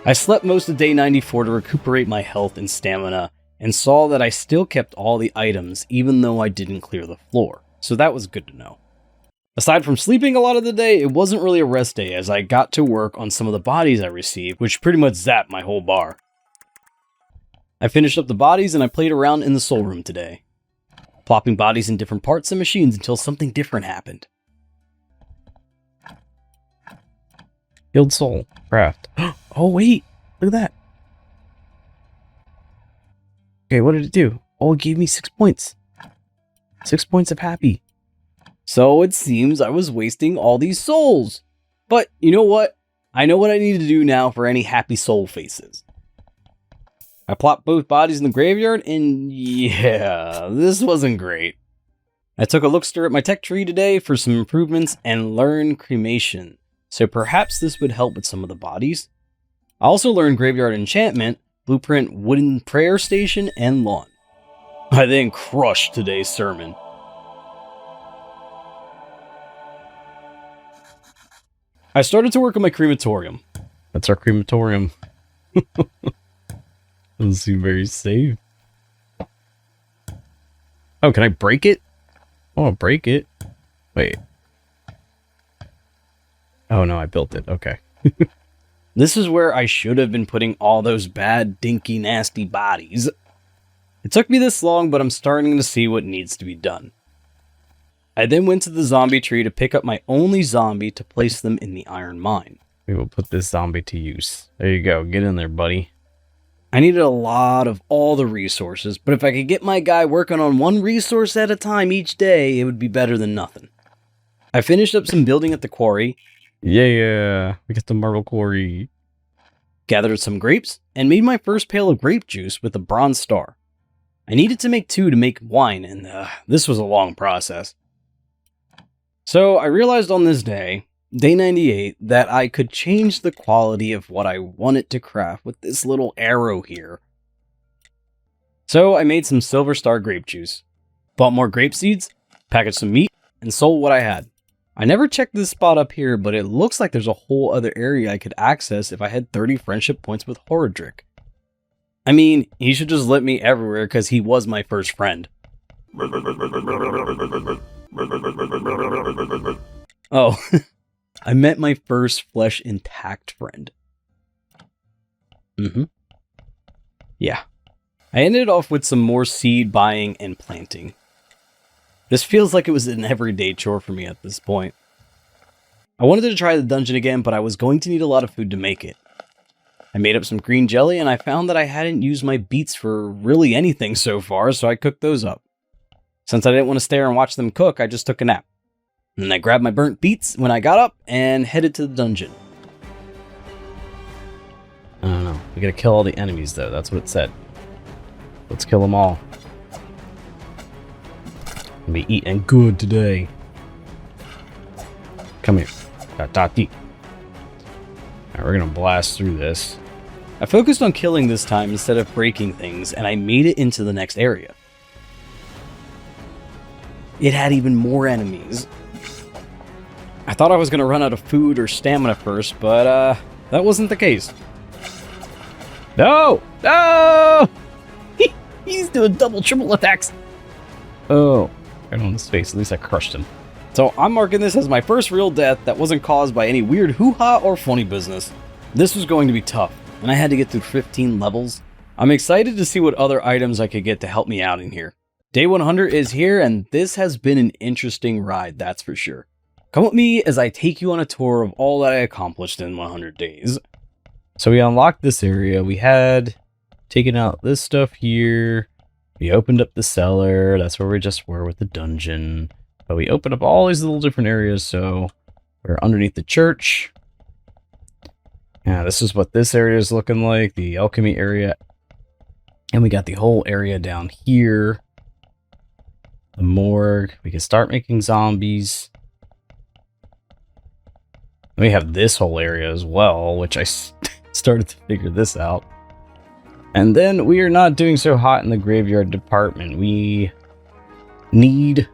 I slept most of day 94 to recuperate my health and stamina, and saw that I still kept all the items even though I didn't clear the floor, so that was good to know. Aside from sleeping a lot of the day, it wasn't really a rest day as I got to work on some of the bodies I received, which pretty much zapped my whole bar. I finished up the bodies and I played around in the soul room today, plopping bodies in different parts and machines until something different happened. Guild soul. Craft. Oh, wait. Look at that. Okay, what did it do? Oh, it gave me 6 points. 6 points of happy. So it seems I was wasting all these souls. But you know what? I know what I need to do now for any happy soul faces. I plopped both bodies in the graveyard and yeah, this wasn't great. I took a look-stir at my tech tree today for some improvements and learned cremation. So perhaps this would help with some of the bodies. I also learned graveyard enchantment, blueprint, wooden prayer station, and lawn. I then crushed today's sermon. I started to work on my crematorium. That's our crematorium. Doesn't seem very safe. Oh, can I break it? Oh, break it. Wait. Oh, no, I built it. Okay. This is where I should have been putting all those bad, dinky, nasty bodies. It took me this long, but I'm starting to see what needs to be done. I then went to the zombie tree to pick up my only zombie to place them in the iron mine. We will put this zombie to use. There you go. Get in there, buddy. I needed a lot of all the resources, but if I could get my guy working on one resource at a time each day, it would be better than nothing. I finished up some building at the quarry. Yeah, we got the marble quarry. Gathered some grapes, and made my first pail of grape juice with a bronze star. I needed to make 2 to make wine, and this was a long process. So I realized on this day, day 98, that I could change the quality of what I wanted to craft with this little arrow here. So I made some Silver Star grape juice, bought more grape seeds, packaged some meat, and sold what I had. I never checked this spot up here, but it looks like there's a whole other area I could access if I had 30 friendship points with Horadric. I mean, he should just let me everywhere because he was my first friend. Oh, I met my first flesh intact friend. Yeah. I ended off with some more seed buying and planting. This feels like it was an everyday chore for me at this point. I wanted to try the dungeon again, but I was going to need a lot of food to make it. I made up some green jelly, and I found that I hadn't used my beets for really anything so far, so I cooked those up. Since I didn't want to stare and watch them cook, I just took a nap. And then I grabbed my burnt beets when I got up and headed to the dungeon. I don't know. We gotta kill all the enemies, though. That's what it said. Let's kill them all. Gonna be eating good today. Come here. Tati. Alright, we're gonna blast through this. I focused on killing this time instead of breaking things, and I made it into the next area. It had even more enemies. I thought I was going to run out of food or stamina first, but that wasn't the case. No! No! He's doing double, triple attacks. Oh, right on his face. At least I crushed him. So I'm marking this as my first real death that wasn't caused by any weird hoo-ha or funny business. This was going to be tough, and I had to get through 15 levels. I'm excited to see what other items I could get to help me out in here. Day 100 is here, and this has been an interesting ride, that's for sure. Come with me as I take you on a tour of all that I accomplished in 100 days. So we unlocked this area. We had taken out this stuff here. We opened up the cellar. That's where we just were with the dungeon. But we opened up all these little different areas, so we're underneath the church. Yeah, this is what this area is looking like, the alchemy area. And we got the whole area down here. The morgue. We can start making zombies. We have this whole area as well, which I started to figure this out. And then we are not doing so hot in the graveyard department. We need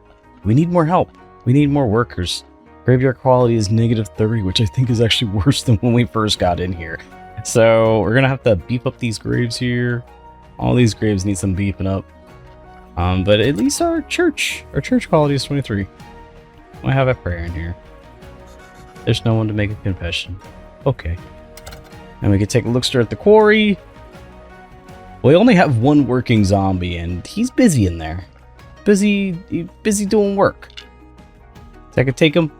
more help. We need more workers. Graveyard quality is -30, which I think is actually worse than when we first got in here. So we're gonna have to beef up these graves here. All these graves need some beefing up. But at least our church quality is 23. I have a prayer in here. There's no one to make a confession. Okay. And we can take a look straight at the quarry. We only have one working zombie, and he's busy in there. Busy doing work. So I could take him.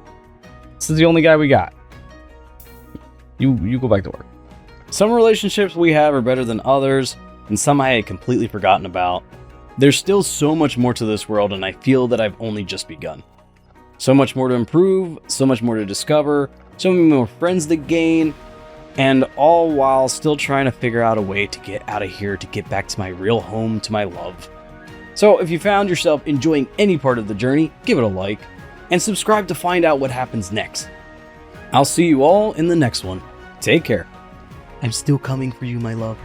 This is the only guy we got. You go back to work. Some relationships we have are better than others, and some I had completely forgotten about. There's still so much more to this world, and I feel that I've only just begun. So much more to improve, so much more to discover, so many more friends to gain, and all while still trying to figure out a way to get out of here to get back to my real home, to my love. So if you found yourself enjoying any part of the journey, give it a like, and subscribe to find out what happens next. I'll see you all in the next one. Take care. I'm still coming for you, my love.